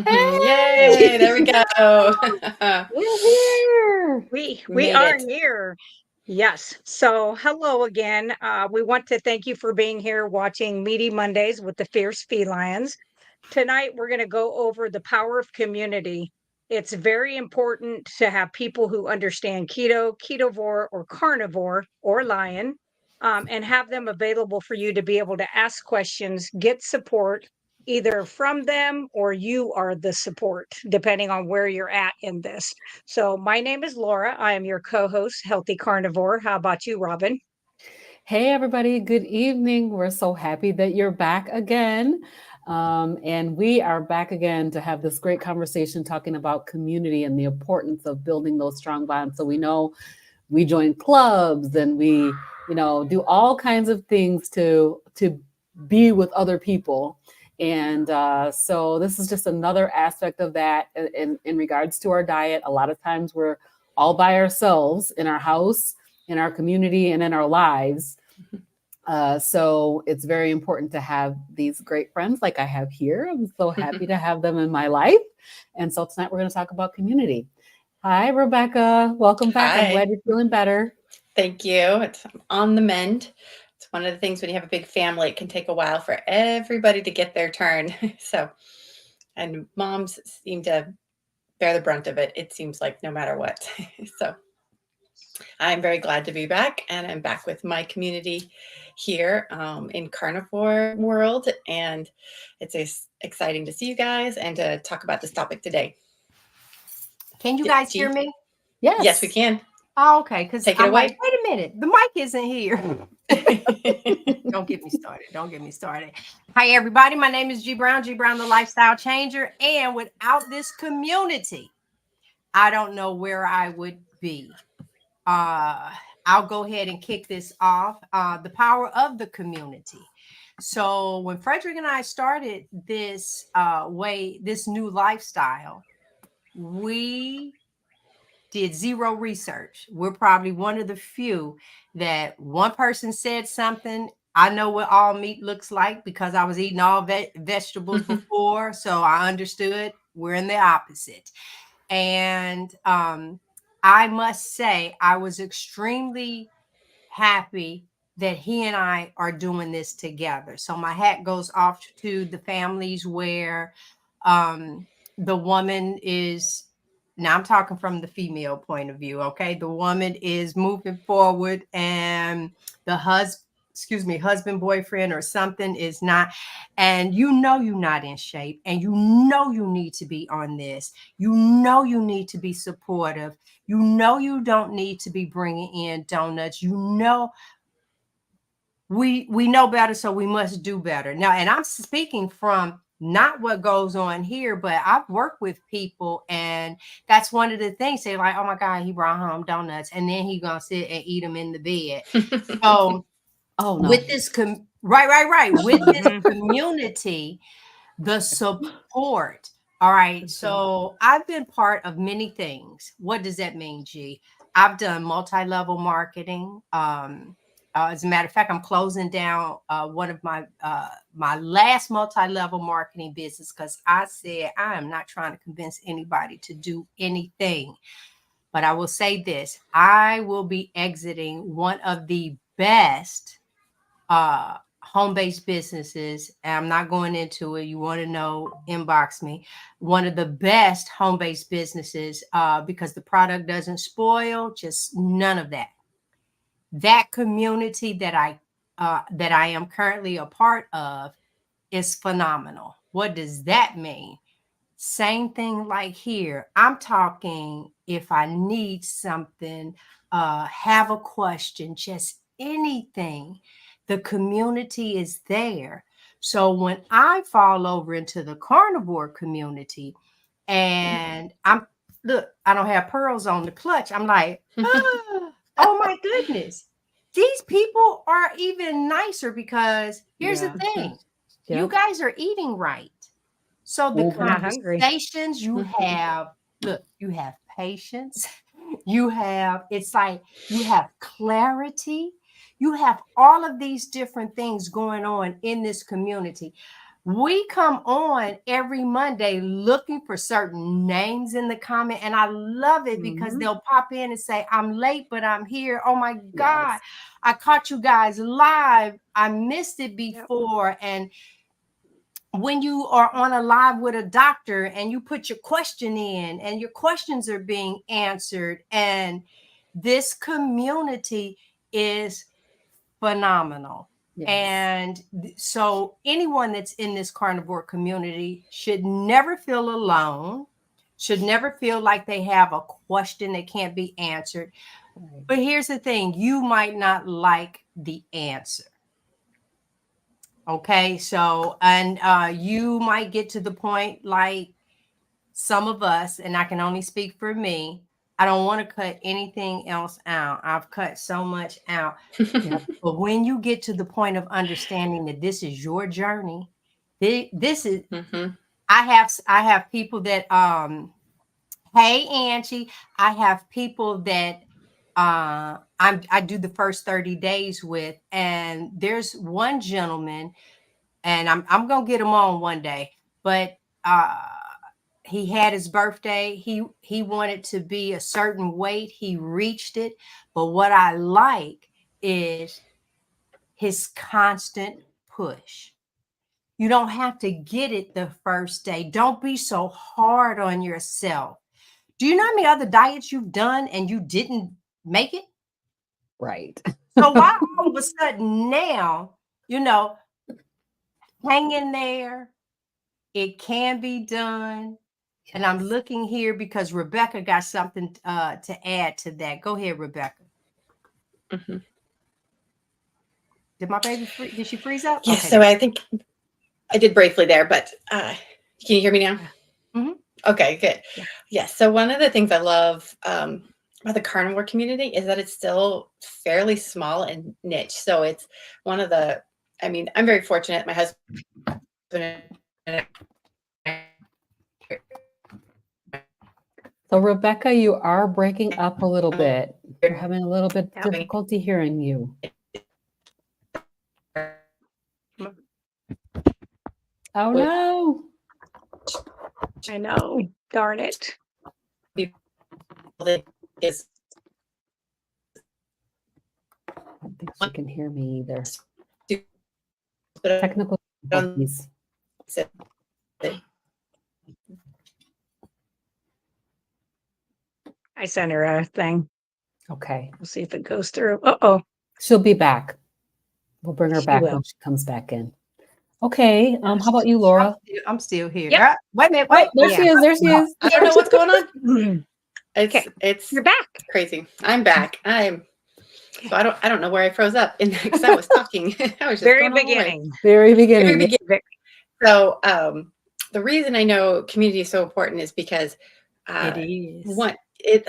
Hey, Yay, there we go. we're here. We We made are it. here. Yes. So, hello again. We want to thank you for being here watching Meaty Mondays with the Fierce Felines. Tonight, we're going to go over the power of community. It's very important to have people who understand keto, ketovore, or carnivore, or lion, and have them available for you to be able to ask questions, get support, either from them or you are the support, depending on where you're at in this. So, my name is Laura. I am your co host, Healthy Carnivore. How about you, Robin? Hey, everybody. Good evening. We're so happy that you're back again. And we are back again to have this great conversation talking about community and the importance of building those strong bonds. So we know we join clubs and we, do all kinds of things to be with other people. And so this is just another aspect of that in regards to our diet. A lot of times we're all by ourselves in our house, in our community, and in our lives. So it's very important to have these great friends like I have here. I'm so happy to have them in my life. And so tonight we're going to talk about community. Hi, Rebecca. Welcome back. I'm glad Hi. you're feeling better. Thank you. It's on the mend. It's one of the things when you have a big family, it can take a while for everybody to get their turn. So, and moms seem to bear the brunt of it. It seems like no matter what. So, I'm very glad to be back, and I'm back with my community here in carnivore world, and it's exciting to see you guys and to talk about this topic today. Can you guys hear G? me? Yes, we Yes. can. Oh, okay, because Take it I'm like, away. wait a minute, the mic isn't here. Don't get me started. Don't get me started. Hi, everybody. My name is G Brown, G Brown, the lifestyle changer. And without this community, I don't know where I would be. Uh, I'll go ahead and kick this off. The power of the community. So when Frederick and I started this this new lifestyle, we did zero research. We're probably one of the few that one person said something. I know what all meat looks like because I was eating all vegetables before, so I understood. We're in the opposite. And I must say, I was extremely happy that he and I are doing this together. So my hat goes off to the families where the woman is, now I'm talking from the female point of view, okay? The woman is moving forward and the husband, boyfriend, or something is not, and you know you're not in shape, and you know you need to be on this. You know you need to be supportive. You know you don't need to be bringing in donuts. You know we know better, so we must do better. Now, and I'm speaking from not what goes on here, but I've worked with people, and that's one of the things. They're like, "Oh my God, he brought home donuts, and then he gonna sit and eat them in the bed." So Oh, no. with this right with this Mhm. community, the support. All right, so I've been part of many things. What does that mean, G? I've done multi-level marketing. As a matter of fact, I'm closing down one of my last multi-level marketing business because I said I am not trying to convince anybody to do anything. But I will say this: I will be exiting one of the best home-based businesses. And I'm not going into it. You want to know, inbox me. One of the best home-based businesses because the product doesn't spoil, just none of that. That community that I am currently a part of is phenomenal. What does that mean? Same thing like here. I'm talking if I need something, have a question, just anything, the community is there. So when I fall over into the carnivore community and look, I don't have pearls on the clutch. I'm like, oh my goodness. These people are even nicer because here's the Yeah. thing. You Yep. guys are eating right. So the We're not hungry. conversations you have, look, you have patience. You have, it's like you have clarity. You have all of these different things going on in this community. We come on every Monday looking for certain names in the comment, and I love it because they'll pop in and say, I'm late, but I'm here. Oh my God, Yes. I caught you guys live. I missed it before. And when you are on a live with a doctor and you put your question in and your questions are being answered, and this community is phenomenal. Yes. And so anyone that's in this carnivore community should never feel alone, should never feel like they have a question that can't be answered. Right. But here's the thing, you might not like the answer. Okay, so, and you might get to the point like some of us, and I can only speak for me, I don't want to cut anything else out. I've cut so much out. Yep. But when you get to the point of understanding that this is your journey, this is, I have people that, hey, Angie, I have people that I do the first 30 days with, and there's one gentleman, and I'm gonna get him on one day, but he had his birthday. He wanted to be a certain weight. He reached it. But what I like is his constant push. You don't have to get it the first day. Don't be so hard on yourself. Do you know how many other diets you've done and you didn't make it? Right. So why all of a sudden now, hang in there. It can be done. And I'm looking here because Rebecca got something to add to that. Go ahead, Rebecca. Did my baby did she freeze up? Yes. Okay, So I think I did briefly there, but can you hear me now? Okay, good. Yes. So one of the things I love about the carnivore community is that it's still fairly small and niche. So it's one of the, I mean, I'm very fortunate. My husband and So, Rebecca, you are breaking up a little bit. We're having a little bit difficulty hearing you. Oh, no. I know. Darn it. is I don't think she can hear me either. but Technical difficulties. I sent her a thing. Okay. We'll see if it goes through. Uh-oh. She'll be back. We'll bring her She back will. when she comes back in. Okay. How about you, Laura? I'm still here. Yep. Wait a minute. Oh, Wait. there she is. There she is. I don't know what's going on. Okay. It's You're back. crazy. I'm back. So I don't know where I froze up because I was talking. I was just Very going all the way. beginning. Very beginning. Very beginning. So the reason I know community is so important is because It is.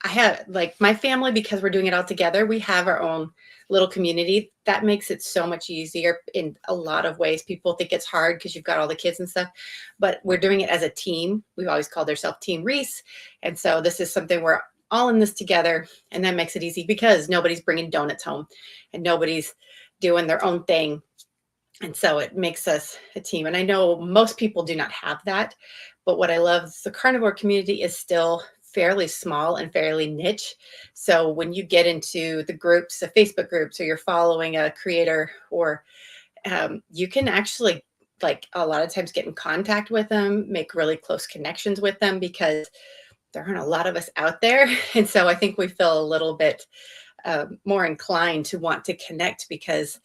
I have like my family, because we're doing it all together, we have our own little community. That makes it so much easier in a lot of ways. People think it's hard because you've got all the kids and stuff, but we're doing it as a team. We've always called ourselves Team Reese. And so this is something we're all in this together, and that makes it easy because nobody's bringing donuts home and nobody's doing their own thing. And so it makes us a team. And I know most people do not have that, but what I love is the carnivore community is still fairly small and fairly niche. So when you get into the groups, the Facebook groups, or you're following a creator, or you can actually, like, a lot of times get in contact with them, make really close connections with them, because there aren't a lot of us out there. And so I think we feel a little bit more inclined to want to connect, because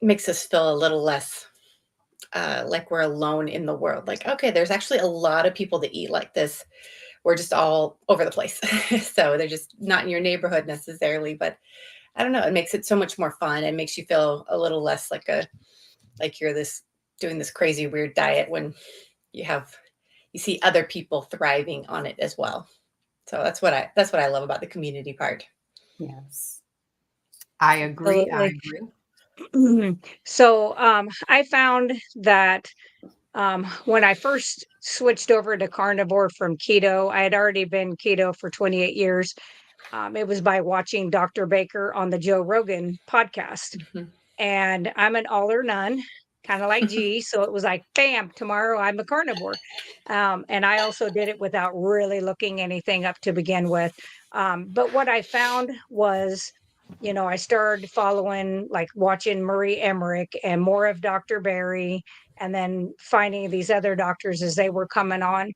makes us feel a little less like we're alone in the world. Like, okay, there's actually a lot of people that eat like this. We're just all over the place. So they're just not in your neighborhood necessarily, but I don't know. It makes it so much more fun. It makes you feel a little less like you're doing this crazy weird diet, when you see other people thriving on it as well. So that's what I love about the community part. Yes. I agree. Absolutely. I agree. So I found that when I first switched over to carnivore from keto, I had already been keto for 28 years. It was by watching Dr. Baker on the Joe Rogan podcast. And I'm an all or none. kind of like G. So it was like, bam, tomorrow I'm a carnivore. And I also did it without really looking anything up to begin with. But what I found was, I started following, like watching Marie Emmerich and more of Dr. Barry, and then finding these other doctors as they were coming on.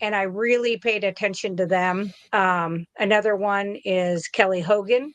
And I really paid attention to them. Another one is Kelly Hogan.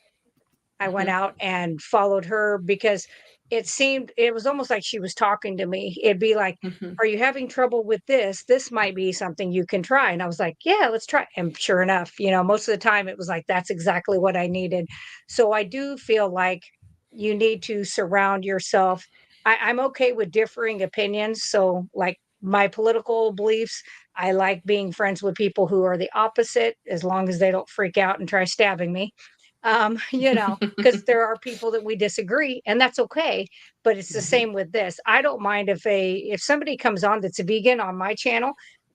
I went Mhm. out and followed her because it was almost like she was talking to me. It'd be like, Mhm. "Are you having trouble with this? This might be something you can try." And I was like, "Yeah, let's try." And sure enough, most of the time it was like, that's exactly what I needed. So I do feel like you need to surround yourself. I'm okay with differing opinions. So, like my political beliefs, I like being friends with people who are the opposite, as long as they don't freak out and try stabbing me. Because there are people that we disagree, and that's okay. But it's the Mhm. same with this. I don't mind if somebody comes on that's a vegan on my channel.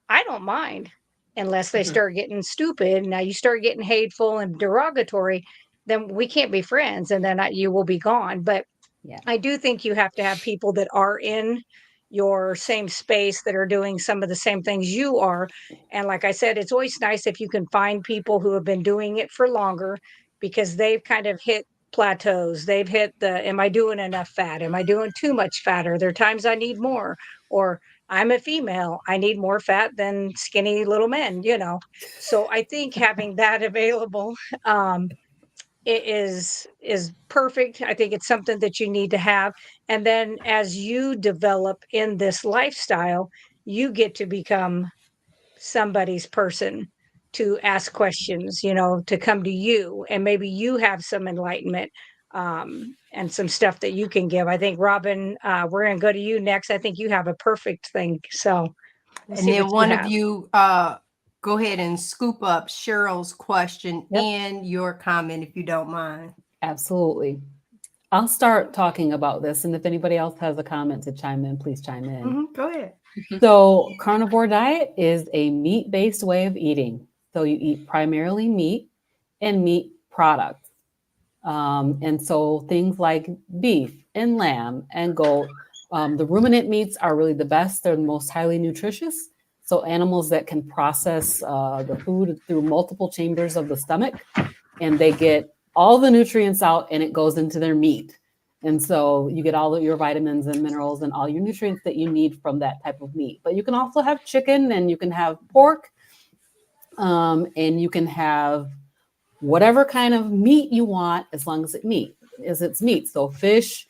I don't mind, unless they Mhm. start getting stupid. Now you start getting hateful and derogatory, then we can't be friends, and then you will be gone. But Yeah. I do think you have to have people that are in your same space that are doing some of the same things you are. And like I said, it's always nice if you can find people who have been doing it for longer, because they've kind of hit plateaus. They've hit am I doing enough fat? Am I doing too much fat? Are there times I need more? Or I'm a female, I need more fat than skinny little men. So I think having that available, it is perfect. I think it's something that you need to have. And then as you develop in this lifestyle, you get to become somebody's person to ask questions, to come to you, and maybe you have some enlightenment, and some stuff that you can give. I think Robin, we're going to go to you next. I think you have a perfect thing. So we'll And see what then you one of have. you go ahead and scoop up Cheryl's question Yep. and your comment if you don't mind. Absolutely. I'll start talking about this. And if anybody else has a comment to chime in, please chime in. Go ahead. So, carnivore diet is a meat based way of eating. So, you eat primarily meat and meat products. And so, things like beef and lamb and goat, the ruminant meats are really the best. They're the most highly nutritious. So, animals that can process the food through multiple chambers of the stomach, and they get all the nutrients out and it goes into their meat. And so you get all of your vitamins and minerals and all your nutrients that you need from that type of meat. But you can also have chicken and you can have pork, and you can have whatever kind of meat you want as long as it's meat. So fish,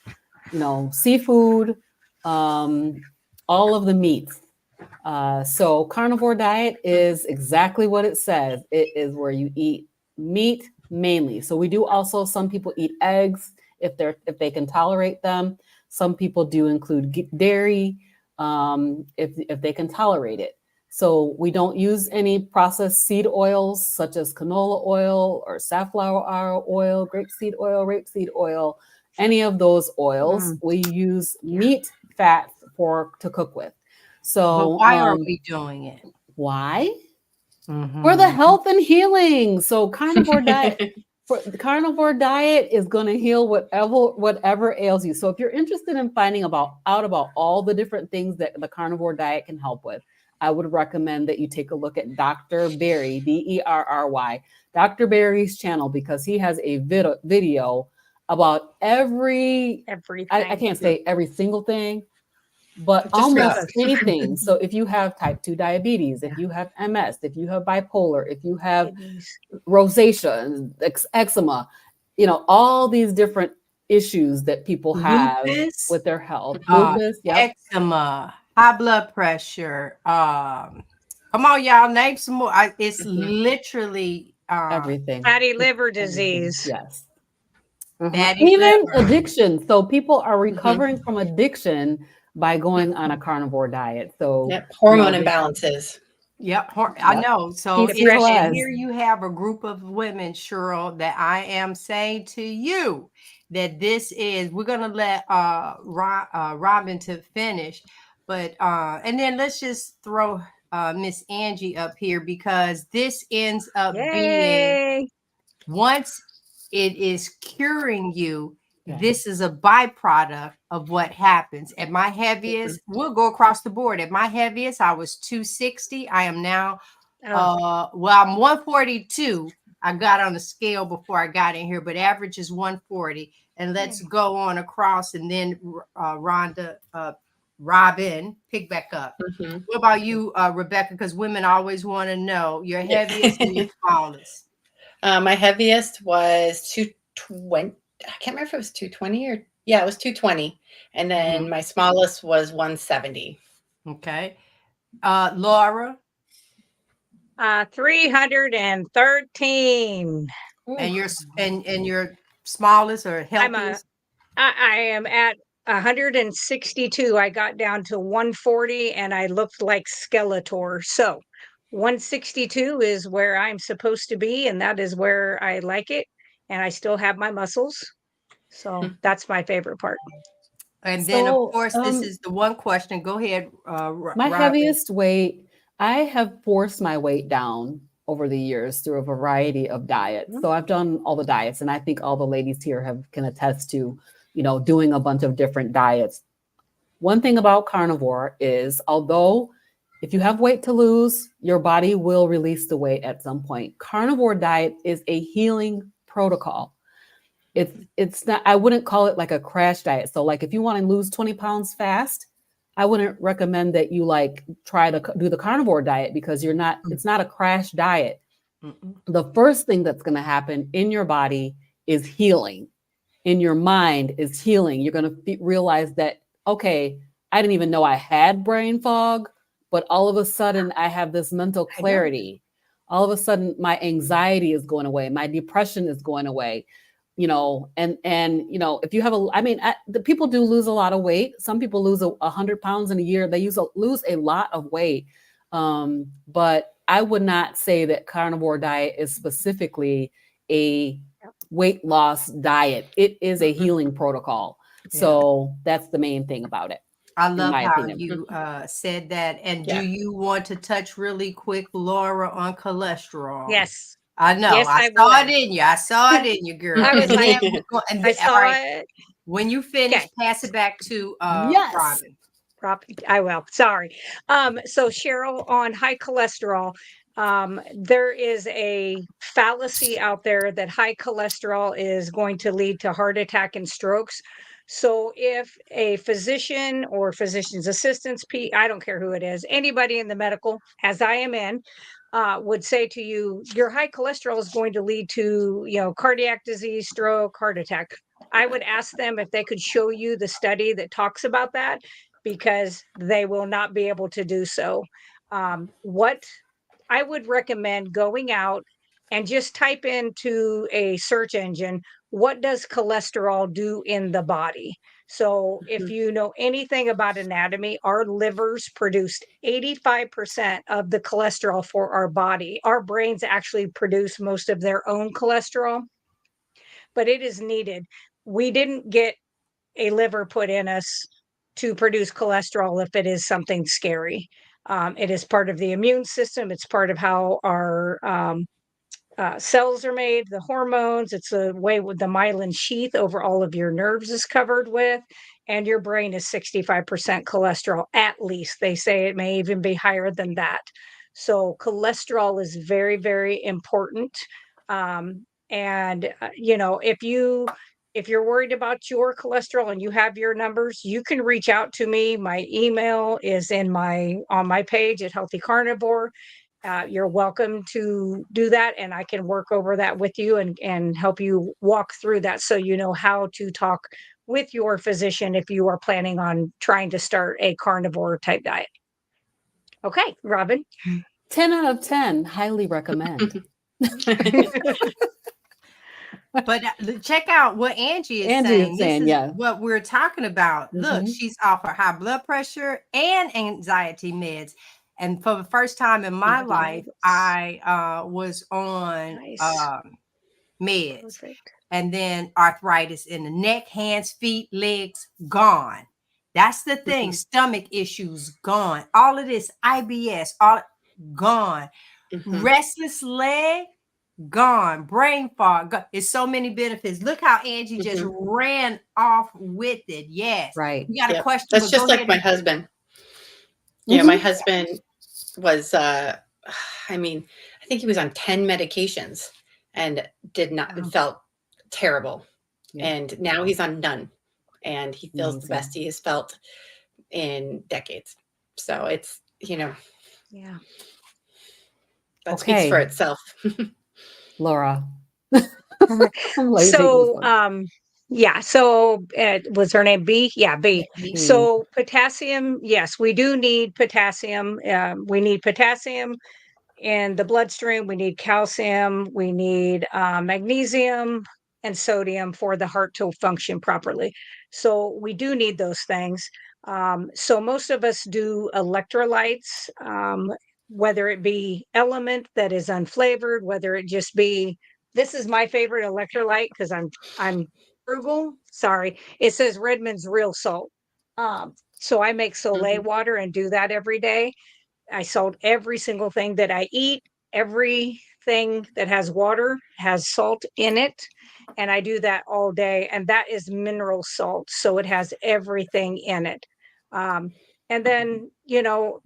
seafood, all of the meats. So carnivore diet is exactly what it says. It is where you eat meat mainly. So we do also, some people eat eggs if they can tolerate them. Some people do include dairy, if they can tolerate it. So we don't use any processed seed oils such as canola oil or safflower oil, rapeseed oil, any of those oils. Mm, We use yeah. meat fats to cook with. But So, why are we doing it? why? For the Mm-hmm. health and healing. So, the carnivore diet is going to heal whatever ails you. So, if you're interested in finding out about all the different things that the carnivore diet can help with, I would recommend that you take a look at Dr. Berry, Berry, Dr. Berry's channel, because he has a video about I Everything. can't say every single thing, but Just Yeah. almost because. anything. So if you have type 2 diabetes, if you have MS, if you have bipolar, if you have Kidneys. rosacea, eczema, all these different issues that people have Lupus, with their health, uh, lupus, yep, eczema, high blood pressure. Come on, y'all, name some more. It's Mhm. literally everything. Fatty It's liver everything. disease. Yes. fatty Even liver. addiction. So people are Mhm. recovering from addiction by going on a carnivore diet. So, Yep. Hormone they have, imbalances. Yep, I yep, know. So and PCOS. here you have a group of women, Cheryl, that I am saying to you that we're gonna let Robin to finish, but and then let's just throw Miss Angie up here, because this ends up being, Yay. once it is curing you, Okay. This is a byproduct of what happens. At my heaviest, we'll go across the board. At my heaviest, I was 260. I am now, I'm 142. I got on the scale before I got in here, but average is 140. And let's go on across, and then Rhonda, Robin, pick back up. What about you, Rebecca? Because women always want to know your heaviest and your smallest. My heaviest was 220. I can't remember if it was 220 or it was 220. And then my smallest was 170. Okay. Laura. 313. And your smallest or healthiest? I am at 162. I got down to 140 and I looked like Skeletor. So 162 is where I'm supposed to be, and that is where I like it. And I still have my muscles. So that's my favorite part. And then, of course, this is the one question. Go ahead, my Robin. heaviest weight, I have forced my weight down over the years through a variety of diets. So I've done all the diets, and I think all the ladies here can attest to, doing a bunch of different diets. One thing about carnivore is, although if you have weight to lose, your body will release the weight at some point. Carnivore diet is a healing protocol. It's not, I wouldn't call it like a crash diet. So like if you want to lose 20 pounds fast, I wouldn't recommend that you like try to do the carnivore diet, because it's not a crash diet. The first thing that's going to happen in your body is healing. In your mind is healing. You're going to realize that, okay, I didn't even know I had brain fog, but all of a sudden I have this mental clarity. All of a sudden my anxiety is going away. My depression is going away. And if you have the people do lose a lot of weight. Some people lose 100 pounds in a year. They lose a lot of weight. But I would not say that carnivore diet is specifically a weight loss diet. It is a healing protocol. So that's the main thing about it. I love how you said that. And do you want to touch really quick, Laura, on cholesterol? Yes. I know. Yes, I saw it in you. I saw it in you, girl. I was like, and I saw it. When you finish, pass it back to Robin. I will. Sorry. So Cheryl, on high cholesterol, there is a fallacy out there that high cholesterol is going to lead to heart attack and strokes. So if a physician or physician's assistants, I don't care who it is, anybody in the medical, as I am in, would say to you, your high cholesterol is going to lead to, cardiac disease, stroke, heart attack. I would ask them if they could show you the study that talks about that, because they will not be able to do so. What I would recommend going out and just type into a search engine, what does cholesterol do in the body? So if you know anything about anatomy, our livers produce 85% of the cholesterol for our body. Our brains actually produce most of their own cholesterol, but it is needed. We didn't get a liver put in us to produce cholesterol if it is something scary. It is part of the immune system. It's part of how our cells are made, the hormones. It's a way with the myelin sheath over all of your nerves is covered with, and your brain is 65% cholesterol, at least. They say it may even be higher than that. So cholesterol is very, very important. If you're worried about your cholesterol and you have your numbers, you can reach out to me. My email is on my page at Healthy Carnivore. You're welcome to do that, and I can work over that with you and help you walk through that, so you know how to talk with your physician if you are planning on trying to start a carnivore type diet. Okay, Robin. 10 out of 10, highly recommend. But check out what Angie is saying. This is what we're talking about. Look, she's off her high blood pressure and anxiety meds. And for the first time in my life, I was on meds. Perfect. And then arthritis in the neck, hands, feet, legs, gone. That's the thing. Stomach issues, gone. All of this, IBS, all gone. Restless leg, gone, brain fog. It's so many benefits. Look how Angie just ran off with it. Yes. Right. You got a question? That's but just go like ahead my and- husband. You know, my husband was, I mean, I think he was on 10 medications and felt terrible. Yeah. And now he's on none. And he feels the best he has felt in decades. So it's, you know, Yeah. that speaks for itself. Laura. So, yeah. So, was her name B? Yeah, B. So, potassium. Yes, we do need potassium. We need potassium in the bloodstream. We need calcium. We need magnesium and sodium for the heart to function properly. So, we do need those things. So, most of us do electrolytes, whether it be element that is unflavored, whether it just be, this is my favorite electrolyte because I'm frugal. Sorry, it says Redmond's Real Salt. So I make Soleil water and do that every day. I salt every single thing that I eat. Everything that has water has salt in it. And I do that all day. And that is mineral salt. So it has everything in it. And then, you know,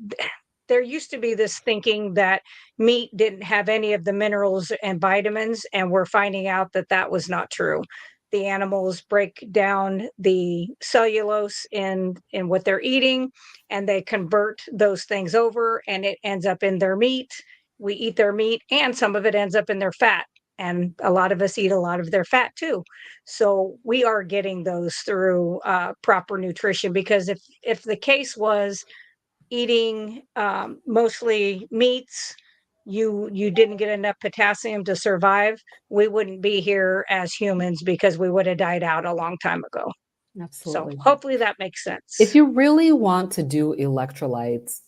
there used to be this thinking that meat didn't have any of the minerals and vitamins. And we're finding out that that was not true. The animals break down the cellulose in what they're eating, and they convert those things over, and it ends up in their meat. We eat their meat, and some of it ends up in their fat. And a lot of us eat a lot of their fat too. So we are getting those through proper nutrition, because if the case was eating mostly meats, you didn't get enough potassium to survive, we wouldn't be here as humans, because we would have died out a long time ago. Absolutely. So hopefully that makes sense. If you really want to do electrolytes,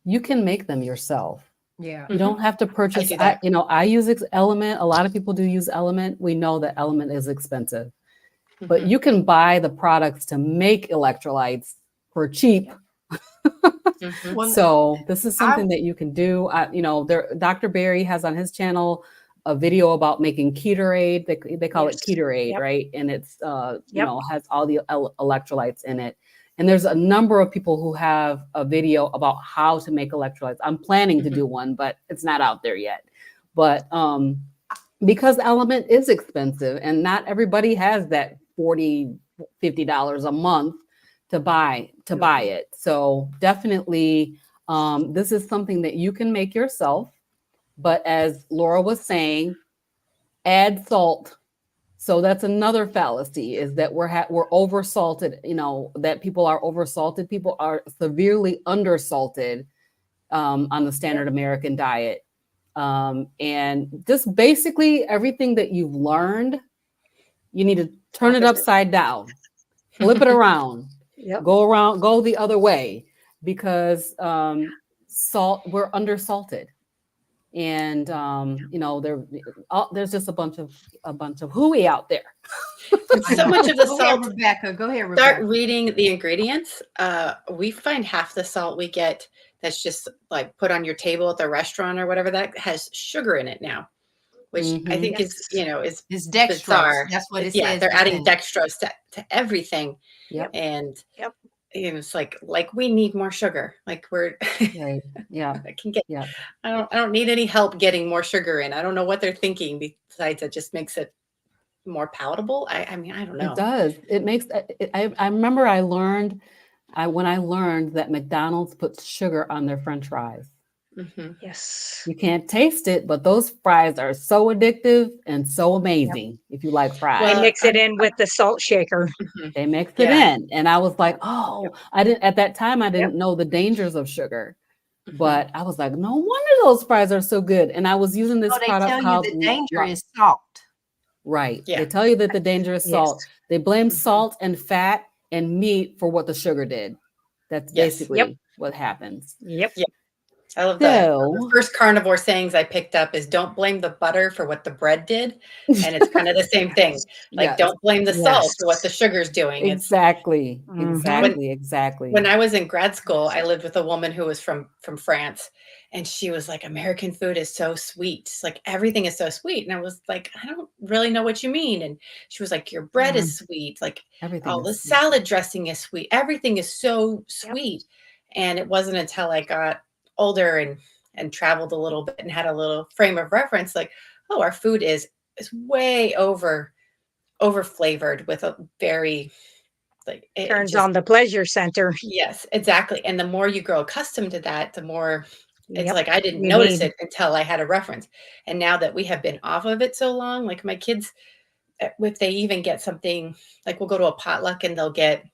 you can make them yourself. Yeah. You don't have to purchase. I use Element. A lot of people do use Element. We know that Element is expensive, but you can buy the products to make electrolytes for cheap. So this is something that you can do. Dr. Barry has on his channel a video about making Ketorade. They call it Ketorade, right? And it's has all the electrolytes in it. And there's a number of people who have a video about how to make electrolytes. I'm planning to do one, but it's not out there yet. But because Element is expensive and not everybody has that $40, $50 a month to buy it. So definitely this is something that you can make yourself. But as Laura was saying, add salt. So that's another fallacy, is that we're oversalted, that people are oversalted. People are severely undersalted on the standard American diet. And just basically everything that you've learned, you need to turn it upside down, flip it around, go the other way, because we're undersalted. And there's just a bunch of hooey out there. So much of the salt. Rebecca, go ahead, Rebecca. Start reading the ingredients. We find half the salt we get that's just like put on your table at the restaurant or whatever, that has sugar in it now, which I think is dextrose. Bizarre. That's what it says. Yeah, they're adding dextrose to everything. Yep. And it's like we need more sugar. Like we're right. Yeah. I can get. Yeah. I don't need any help getting more sugar in. I don't know what they're thinking. Besides, it just makes it more palatable. I mean, I don't know. It does. It makes. I remember when I learned that McDonald's puts sugar on their French fries. Yes. You can't taste it, but those fries are so addictive and so amazing. If you like fries, they mix it in with the salt shaker. They mix it in, and I was like, "Oh, I didn't." At that time, I didn't know the dangers of sugar, but I was like, "No wonder those fries are so good." And I was using this product called. The danger is salt. Right. Yeah. They tell you that the danger is salt. They blame salt and fat and meat for what the sugar did. That's basically what happens. Yep. I love the So, first carnivore sayings I picked up is don't blame the butter for what the bread did. And it's kind of the same thing. Like, yes, don't blame the salt Yes. for what the sugar's doing. It's exactly, Mhm. when exactly. I was in grad school, I lived with a woman who was from France, and she was like, American food is so sweet. It's like everything is so sweet. And I was like, I don't really know what you mean. And she was like, your bread Mm. is sweet. Like Everything all the is sweet. salad dressing is sweet. Everything is so Yep. sweet. And it wasn't until I got older and traveled a little bit and had a little frame of reference, like, oh, our food is way over flavored with a very like it Turns just on the pleasure center. yes, exactly, and the more you grow accustomed to that, the more it's Yep. like I didn't You notice need. it until I had a reference, and now that we have been off of it so long, like my kids, if they even get something like we'll go to a potluck and they'll get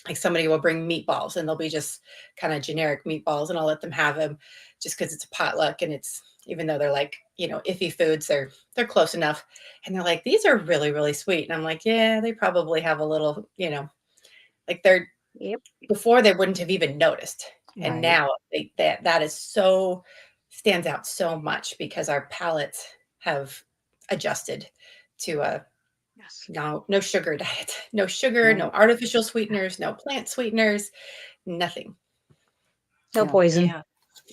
like somebody will bring meatballs and they'll be just kind of generic meatballs and I'll let them have them just because it's a potluck and it's even though they're like, iffy foods, they're close enough. And they're like, these are really, really sweet. And I'm like, yeah, they probably have a little, like they're Yep. before they wouldn't have even noticed. And Right. now that is so stands out so much because our palates have adjusted to a Yes. no sugar diet. No sugar, no Right. artificial sweeteners, no plant sweeteners, nothing. No Yeah. poison. Yeah.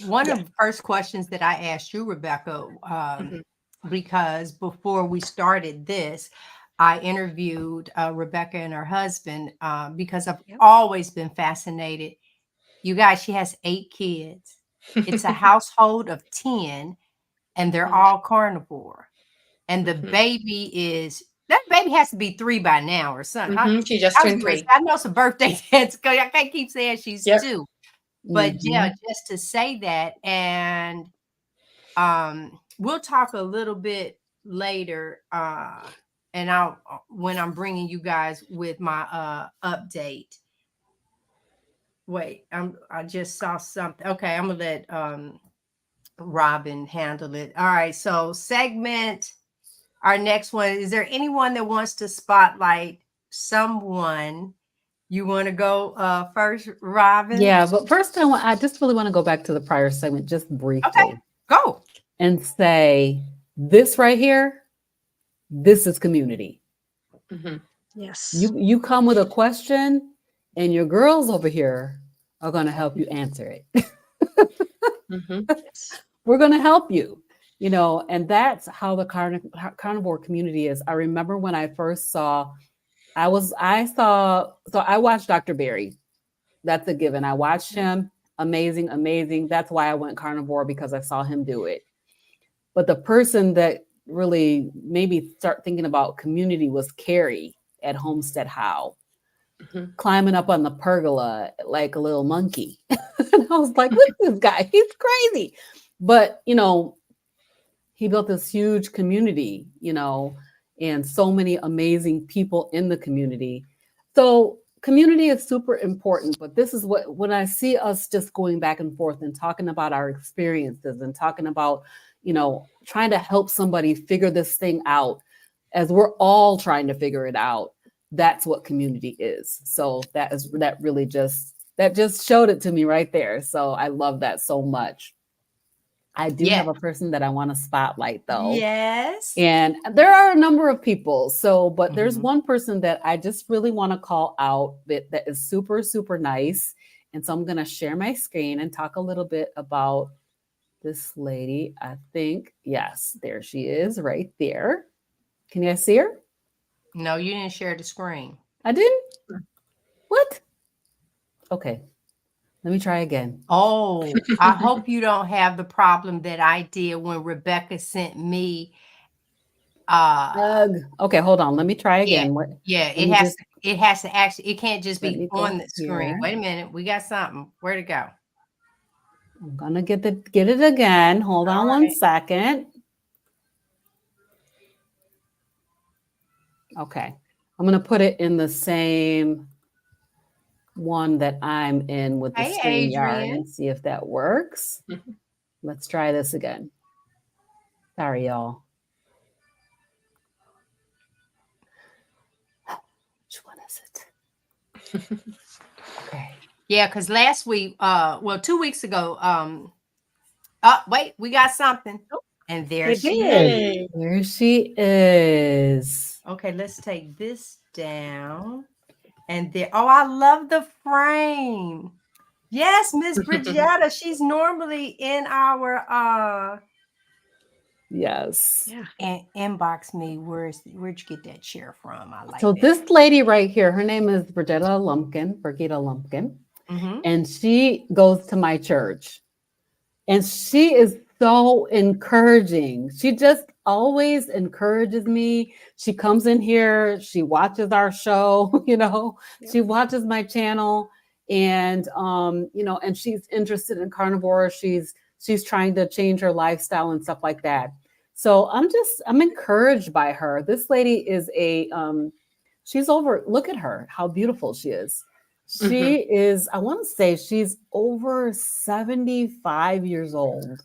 One Yeah. of the first questions that I asked you, Rebecca, Mhm. because before we started this, I interviewed Rebecca and her husband because I've Yep. always been fascinated. You guys, she has 8 kids. It's a household of 10, and they're Oh, all carnivore. And the Mhm. baby that baby has to be 3 by now or something. She just I was turned going to say, 3. I know some birthday dates. I can't keep saying she's Yep. 2. But yeah, Mhm. just to say that, and we'll talk a little bit later, and I'll when I'm bringing you guys with my update. Wait, I just saw something. Okay, I'm gonna let Robin handle it. All right, so segment. Our next one. Is there anyone that wants to spotlight someone? You want to go first, Robin? Yeah, but first I just really want to go back to the prior segment just Okay, briefly go. and say this right here, this is community. Mhm. yes. You come with a question and your girls over here are going to help you answer it. Mhm. Yes. We're going to help you, and that's how the carnivore community is. I remember when I first saw so I watched Dr. Berry. That's a given. I watched him. Amazing, amazing. That's why I went carnivore because I saw him do it. But the person that really made me start thinking about community was Carrie at Homestead Howe, Mhm. climbing up on the pergola like a little monkey. And I was like, look at this guy. He's crazy. But, he built this huge community, and so many amazing people in the community. So community is super important, but this is when I see us just going back and forth and talking about our experiences and talking about, trying to help somebody figure this thing out as we're all trying to figure it out. That's what community is. So that just showed it to me right there. So I love that so much. I do Yeah. have a person that I want to spotlight though. Yes. And there are a number of people. But there's Mhm. one person that I just really want to call out that is super, super nice. And so I'm going to share my screen and talk a little bit about this lady. I think, yes, there she is right there. Can you guys see her? No, you didn't share the screen. I didn't? What? Okay. Let me try again. Oh, I hope you don't have the problem that I did when Rebecca sent me. Ugh. Okay, hold on. Let me try Yeah, again. yeah. Let It me has just, to. It has to actually. It can't just let be me on go the screen. here. Wait a minute. We got something. Where to go? I'm gonna get it again. Hold All on one right. second. Okay. I'm gonna put it in the same one that I'm in with the Hey, StreamYard Adrian. and see if that works. Let's try this again. Sorry, y'all. Which one is it? Okay. Yeah, because last week, 2 weeks ago, Oh, wait, we got something. Oh, And there it she did. is. Yay. There she is. Okay, let's take this down. And there, oh, I love the frame. Yes, Miss Bridgetta. She's normally in our Yes. Yeah. inbox me. Where'd you get that chair from? I like So that. this lady right here, her name is Brigitta Lumpkin, Mm-hmm. and she goes to my church. And she is so encouraging. She just always encourages me. She comes in here, she watches our show, Yep. she watches my channel, and and she's interested in carnivore. She's trying to change her lifestyle and stuff like that. So I'm encouraged by her. This lady is she's over, look at her, how beautiful she is. She is, I want to say she's over 75 years old.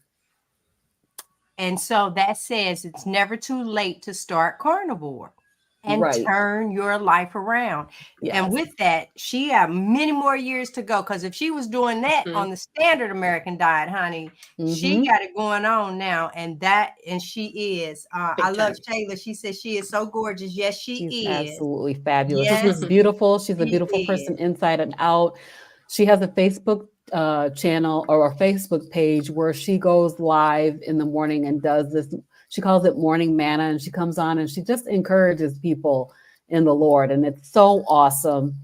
And so that says it's never too late to start carnivore and Right. turn your life around. Yes. And with that, she had many more years to go. Because if she was doing that on the standard American diet, honey, she got it going on now. And she is. I love Shayla. She says she is so gorgeous. Yes, she's absolutely fabulous. Yes, She's beautiful. She's a she beautiful person inside and out. She has a Facebook channel or a Facebook page where she goes live in the morning and does this. She calls it Morning Manna, and she comes on and she just encourages people in the Lord, and it's so awesome.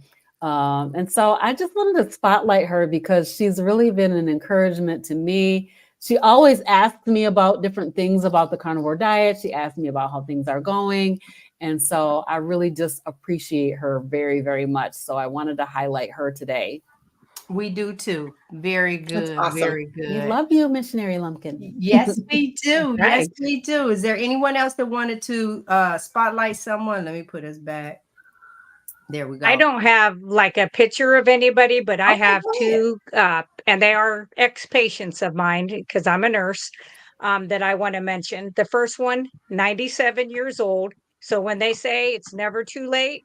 And so I just wanted to spotlight her because she's really been an encouragement to me. She always asks me about different things about the carnivore diet. She asks me about how things are going. And so I really just appreciate her very, very much. So I wanted to highlight her today. We do too. Very good. That's awesome. Very good. We love you, Missionary Lumpkin. Yes, we do. Right. Yes, we do. Is there anyone else that wanted to spotlight someone? Let me put us back. There we go. I don't have like a picture of anybody, but I have two, and they are ex-patients of mine because I'm a nurse, that I want to mention. The first one, 97 years old. So when they say it's never too late,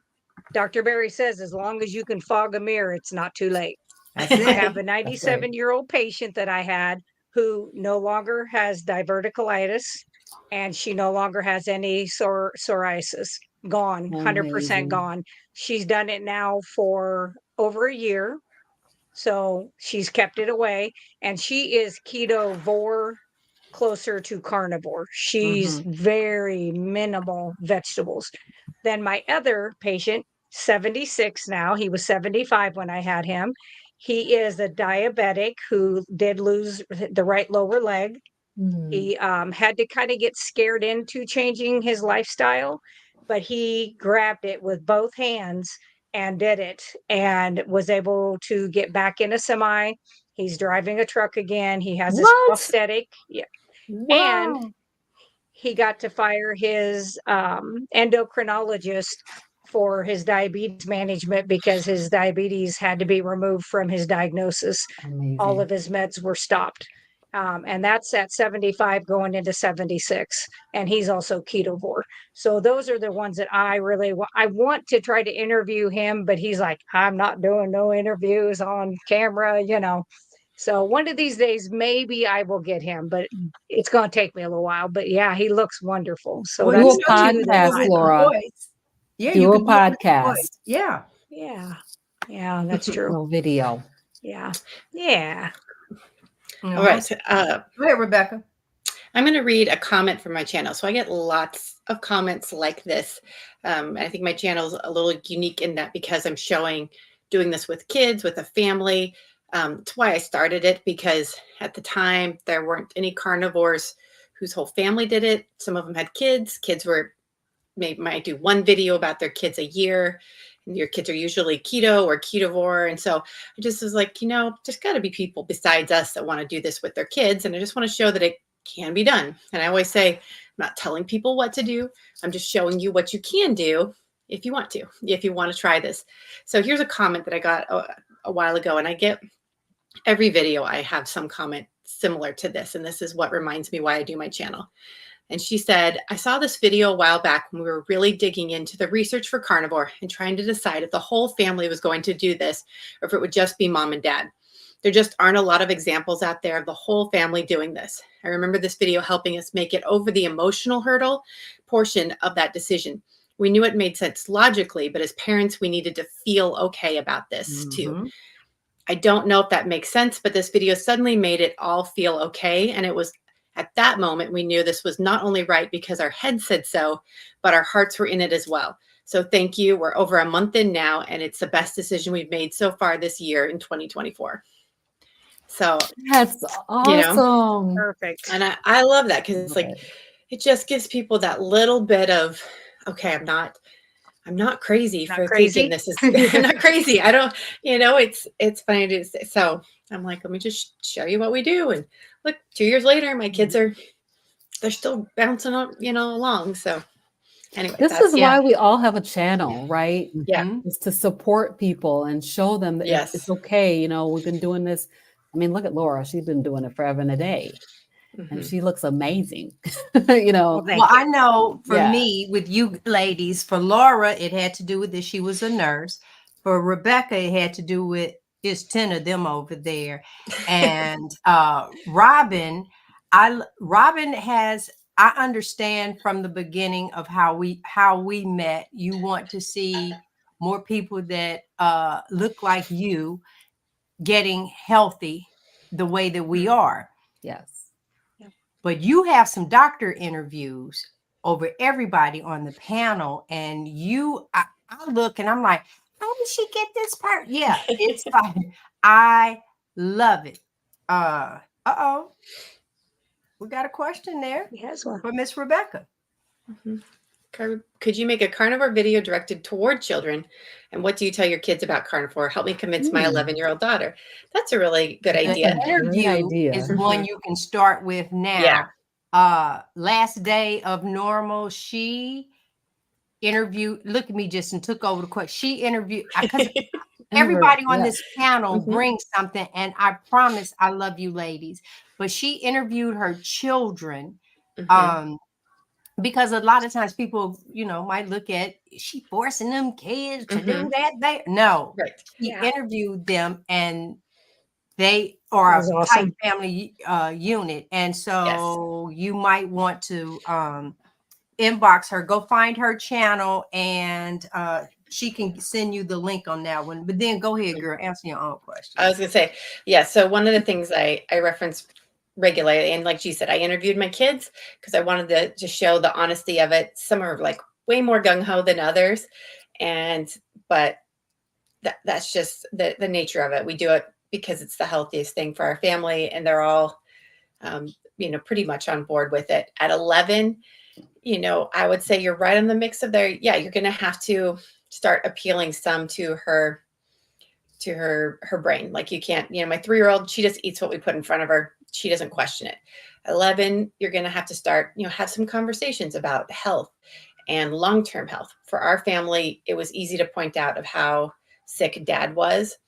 Dr. Berry says, as long as you can fog a mirror, it's not too late. That's I it. have a 97-year-old patient that I had who no longer has diverticulitis, and she no longer has any psoriasis. Gone, 100% Amazing. gone. She's done it now for over a year. So she's kept it away, and she is ketovore, closer to carnivore. She's very minimal vegetables. Then my other patient, 76 now, he was 75 when I had him. He is a diabetic who did lose the right lower leg. He had to kind of get scared into changing his lifestyle, but he grabbed it with both hands and did it and was able to get back in a semi. He's driving a truck again. He has his What? prosthetic. Yeah. Wow. And he got to fire his endocrinologist for his diabetes management because his diabetes had to be removed from his diagnosis. Amazing. All of his meds were stopped. And that's at 75 going into 76. And he's also ketovore. So those are the ones that I really I want to try to interview him, but he's like, I'm not doing no interviews on camera, So one of these days, maybe I will get him, but it's going to take me a little while. But yeah, he looks wonderful. So Do that's a two that podcast, I- Laura. Yeah, Do you a can do it with the podcast. voice. Yeah. Yeah, that's true. Little video. Yeah. All right. Go ahead, Rebecca. I'm going to read a comment from my channel. So I get lots of comments like this. I think my channel is a little unique in that because I'm doing this with kids, with a family. That's why I started it, because at the time there weren't any carnivores whose whole family did it. Some of them had kids. Kids might do one video about their kids a year. And your kids are usually keto or ketovore. And so I just was like, just got to be people besides us that want to do this with their kids. And I just want to show that it can be done. And I always say, I'm not telling people what to do. I'm just showing you what you can do if you want to try this. So here's a comment that I got a while ago, and I get every video I have some comment similar to this. And this is what reminds me why I do my channel. And she said, I saw this video a while back when we were really digging into the research for carnivore and trying to decide if the whole family was going to do this or if it would just be mom and dad. there just aren't a lot of examples out there of the whole family doing this. I remember this video helping us make it over the emotional hurdle portion of that decision. We knew it made sense logically, but as parents, we needed to feel okay about this too. Mhm. I don't know if that makes sense, but this video suddenly made it all feel okay. And it was at that moment we knew this was not only right because our head said so, but our hearts were in it as well. So thank you. We're over a month in now, and it's the best decision we've made so far this year in 2024. So, That's you know, awesome. Perfect. and I love that because it's Love like, it. it just gives people that little bit of, okay, I'm not crazy Not for thinking crazy. this is I'm not crazy. I don't, it's funny to say. So I'm like, let me just show you what we do. And look, 2 years later, my kids they're still bouncing up, along. So anyway, This that's is why we all have a channel, right? yeah. Mhm. Is to support people and show them that it's Yes. okay. We've been doing this. I mean, look at Laura. She's been doing it forever and a day, and Mhm. she looks amazing. Well, thank Well, you. I know for Yeah. me, with you ladies, for Laura, it had to do with that she was a nurse. For Rebecca, it had to do with it's 10 of them over there. And Robin, Robin has I understand from the beginning of how we met. You want to see more people that look like you getting healthy the way that we are. Yes. But you have some doctor interviews over everybody on the panel, and I look and I'm like, how did she get this part? Yeah, it's fine. I love it. Oh, we got a question there He has one. for Miss Rebecca. Mhm. Could you make a carnivore video directed toward children? And what do you tell your kids about carnivore? Help me convince my 11-year-old daughter. That's a really good The idea. Great interview is idea. one you can start with Yeah. now. Last day of normal, she interviewed, look at me, just and took over the question. She interviewed because everybody on Yeah. this panel Mhm. brings something, and I promise I love you ladies. But she interviewed her children, Mhm. because a lot of times people, might look at, is she forcing them kids to do Mhm. that? No, Right. she Yeah. interviewed them, and they That are was a tight awesome. family unit, and Yes. so you might want to inbox her, go find her channel, and she can send you the link on that one. But then go ahead, girl, answer your own question. I was gonna say, yeah. So one of the things I reference regularly, and like you said, I interviewed my kids because I wanted to show the honesty of it. Some are like way more gung ho than others, but that's just the nature of it. We do it because it's the healthiest thing for our family, and they're all pretty much on board with it. At 11, I would say you're right in the mix of there. Yeah, you're gonna have to start appealing some to her brain. Like, you can't, my 3-year-old, she just eats what we put in front of her. She doesn't question it. 11, you're going to have to start, have some conversations about health and long-term health. For our family, it was easy to point out of how sick dad was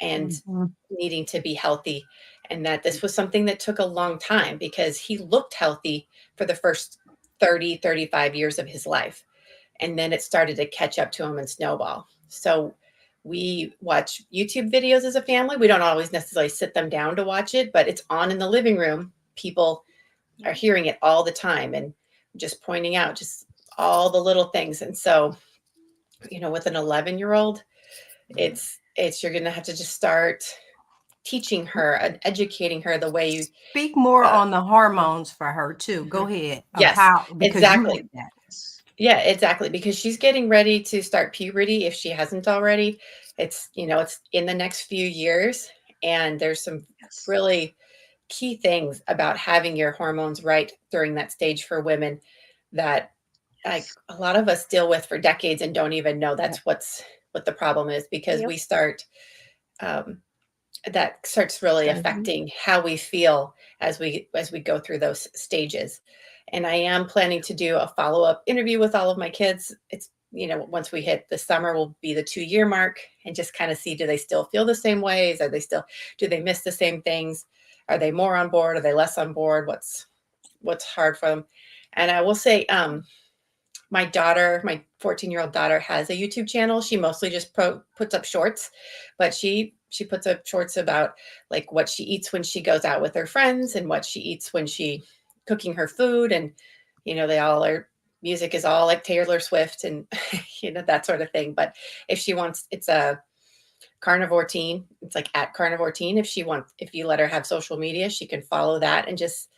and Mhm. needing to be healthy, and that this was something that took a long time because he looked healthy for the first 35 years of his life, and then it started to catch up to him and snowball. So we watch YouTube videos as a family. We don't always necessarily sit them down to watch it, but it's on in the living room. People are hearing it all the time and just pointing out just all the little things. And so, with an 11-year-old, it's you're going to have to just start teaching her and educating her the way you Speak more uh, on the hormones for her too. Go ahead, of yes, how, because you exactly. had that. Yeah, exactly. Because she's getting ready to start puberty if she hasn't already. It's in the next few years. And there's some Yes. really key things about having your hormones right during that stage for women that, like, a lot of us deal with for decades and don't even know that's what the problem is, because Yep. we start that starts really Sure. affecting how we feel as we go through those stages. And I am planning to do a follow-up interview with all of my kids. It's, once we hit the summer, will be the 2-year mark, and just kind of see, do they still feel the same ways? Do they miss the same things? Are they more on board? Are they less on board? What's hard for them? And I will say, my 14-year-old daughter has a YouTube channel. She mostly just puts up shorts, but she she puts up shorts about like what she eats when she goes out with her friends and what she eats when she cooking her food. And, they all are, music is all like Taylor Swift and, that sort of thing. But if she wants, it's a carnivore teen. It's like at carnivore teen. If you let her have social media, she can follow that and just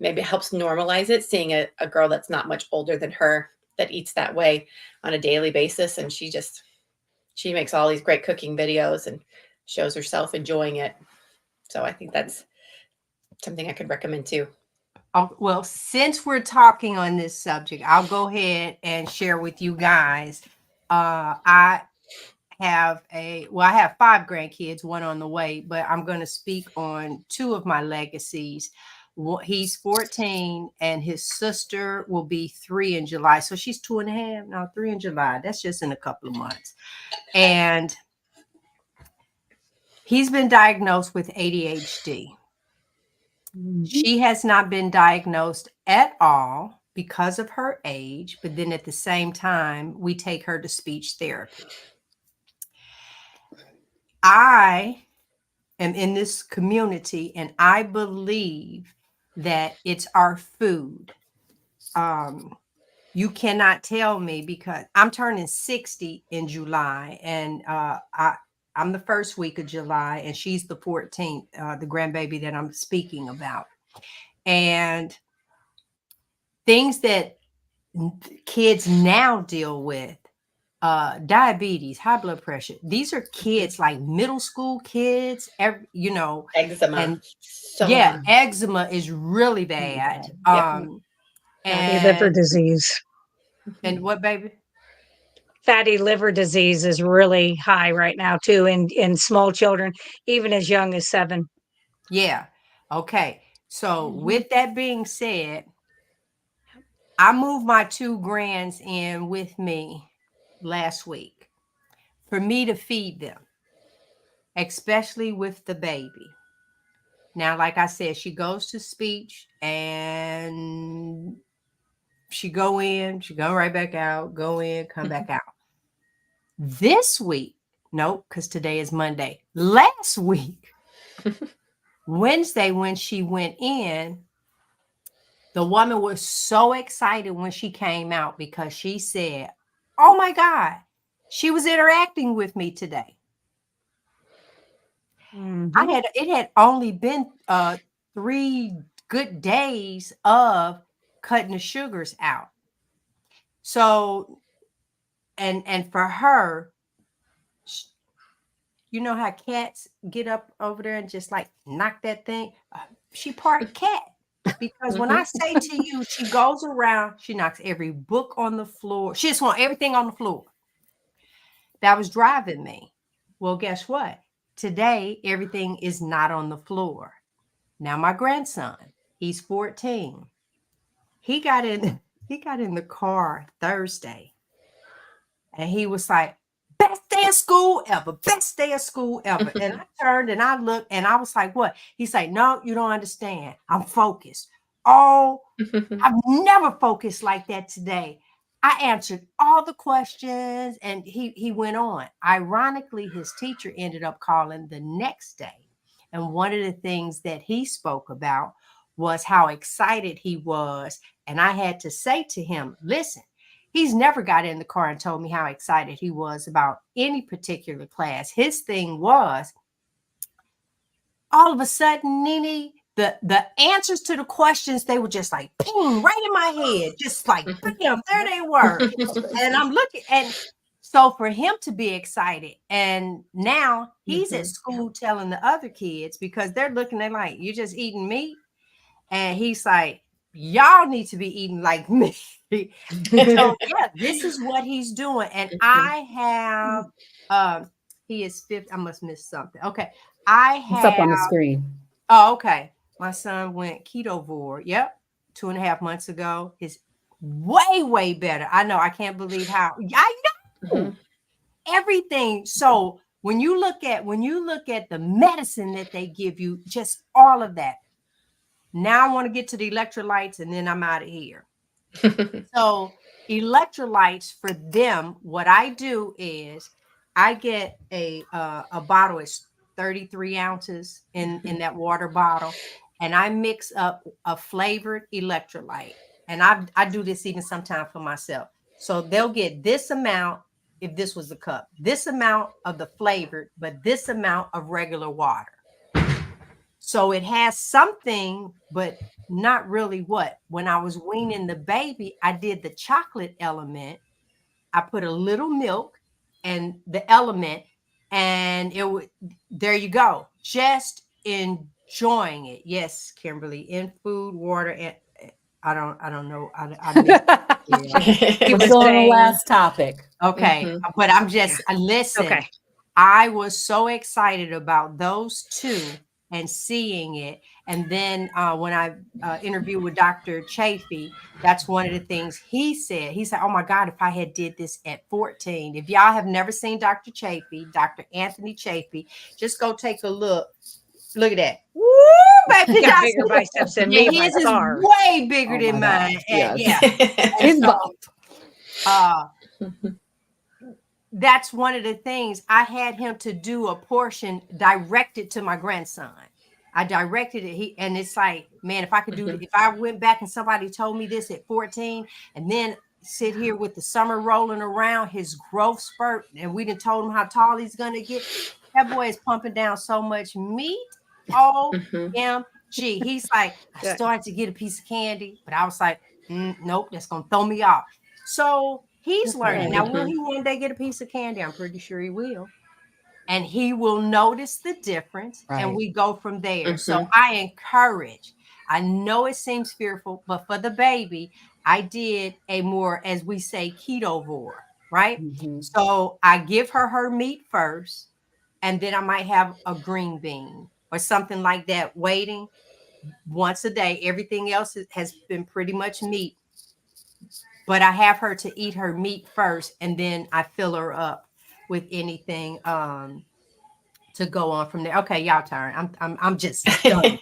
maybe it helps normalize it, seeing a girl that's not much older than her that eats that way on a daily basis. And she makes all these great cooking videos and shows herself enjoying it. So I think that's something I could recommend too. Oh, well, since we're talking on this subject, I'll go ahead and share with you guys. I have 5 grandkids, one on the way, but I'm going to speak on 2 of my legacies. He's 14 and his sister will be 3 in July. So she's 2.5 now, 3 in July. That's just in a couple of months. And he's been diagnosed with ADHD. She has not been diagnosed at all because of her age, but then at the same time, we take her to speech therapy. I am in this community and I believe that it's our food. You cannot tell me, because I'm turning 60 in July, and I'm the first week of July and she's the 14th, the grandbaby that I'm speaking about. And things that kids now deal with, diabetes, high blood pressure. These are kids like middle school kids, Eczema. and eczema is really bad. Fatty liver disease. And what, baby? Fatty liver disease is really high right now too in small children, even as young as 7. Yeah. Okay. So with that being said, I moved my 2 grands in with me last week for me to feed them, especially with the baby. Now, like I said, she goes to speech and she go in, she go right back out, go in, come back out. This week, nope, because today is Monday. Last week, Wednesday, when she went in, the woman was so excited when she came out because she said, "Oh my God, she was interacting with me today." It had only been 3 good days of cutting the sugars out. So, and for her, you know how cats get up over there and just like knock that thing? She part cat. Because when I say to you, she goes around, she knocks every book on the floor. She just wants everything on the floor. That was driving me. Well, guess what? Today, everything is not on the floor. Now, my grandson, he's 14. He got in the car Thursday. And he was like, "Best day of school ever, best day of school ever." And I turned and I looked and I was like, "What?" He's like, "No, you don't understand. I'm focused." Oh, I've never focused like that today. I answered all the questions and he went on. Ironically, his teacher ended up calling the next day. And one of the things that he spoke about was how excited he was. And I had to say to him, "Listen, he's never got in the car and told me how excited he was about any particular class. His thing was, all of a sudden, Nene, the answers to the questions, they were just like ping right in my head, just like bam, there they were." And I'm looking, and so for him to be excited, and now he's at school telling the other kids, because they're looking at like, "You're just eating meat," and he's like, "Y'all need to be eating like me." So yeah, this is what he's doing. And I have he is 50. I must miss something. Okay. It's up on the screen. Oh, okay. My son went ketovore. Yep. 2.5 months ago. It's way better. I know. I can't believe how I know everything. So when you look at the medicine that they give you, just all of that. Now I want to get to the electrolytes and then I'm out of here. So electrolytes for them, what I do is I get a bottle. It's 33 ounces in that water bottle, and I mix up a flavored electrolyte. And I do this even sometimes for myself. So they'll get this amount if this was a cup, this amount of the flavored, but this amount of regular water. So it has something, but not really what. When I was weaning the baby, I did the chocolate element. I put a little milk and the element, and it would, there you go. Just enjoying it. Yes, Kimberly, in food, water, and I don't know. I missed He We're was still on the saying, last topic. Okay, Mhm. but I'm just listen. okay. I was so excited about those two and seeing it. And then when I interviewed with Dr. Chafee, that's one of the things he said. He said, "Oh my God, if I had did this at 14." If y'all have never seen Dr. Chafee, Dr. Anthony Chafee, just go take a look. Look at that. Woo, baby, He's got y'all bigger see- biceps than yeah, me by his is far. way bigger Oh than my mine. gosh, And yes. yeah. And He's so, buff. uh, that's one of the things I had him to do a portion directed to my grandson. I directed it. And it's like, man, if I could do, if I went back and somebody told me this at 14 and then sit here with the summer rolling around his growth spurt, and we done told him how tall he's going to get, that boy is pumping down so much meat. OMG. He's like, I Good. started to get a piece of candy, but I was like, nope, that's going to throw me off. So he's learning. Now, will he one day get a piece of candy? I'm pretty sure he will. And he will notice the difference, and Right. we go from there. So I encourage. I know it seems fearful, but for the baby, I did a more, as we say, ketovore, right? Mhm. So I give her meat first, and then I might have a green bean or something like that waiting once a day. Everything else has been pretty much meat. But I have her to eat her meat first, and then I fill her up with anything to go on from there. Okay, y'all turn. I'm just done.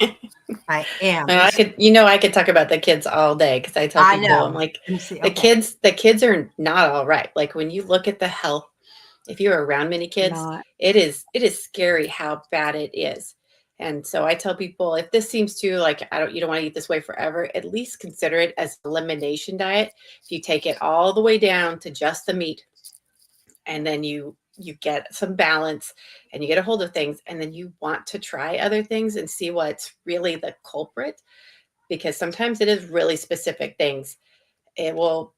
I am. And I could talk about the kids all day, because I tell I people, I'm know. like, Let me see. the Okay. kids are not all right. Like, when you look at the health, if you're around many kids, Not. it is scary how bad it is. And so I tell people, if this seems too like you don't want to eat this way forever, at least consider it as elimination diet. If you take it all the way down to just the meat, and then you get some balance and you get a hold of things, and then you want to try other things and see what's really the culprit, because sometimes it is really specific things. It will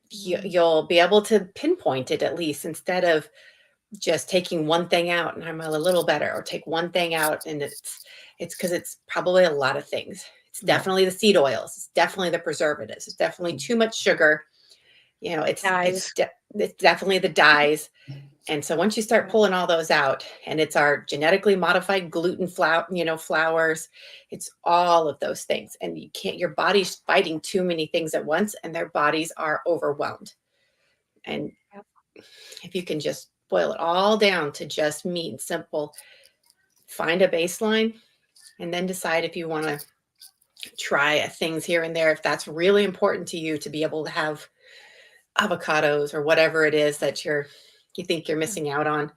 you'll be able to pinpoint it, at least, instead of just taking one thing out and I'm a little better, or take one thing out and it's because it's probably a lot of things. It's Yeah. definitely the seed oils, it's definitely the preservatives, it's definitely too much sugar, it's Dyes. it's definitely the dyes. And so once you start pulling all those out, and it's our genetically modified gluten flours, it's all of those things. And your body's fighting too many things at once, and their bodies are overwhelmed. And if you can just boil it all down to just meat and simple, find a baseline, and then decide if you want to try things here and there, if that's really important to you to be able to have avocados or whatever it is that you think you're missing out on,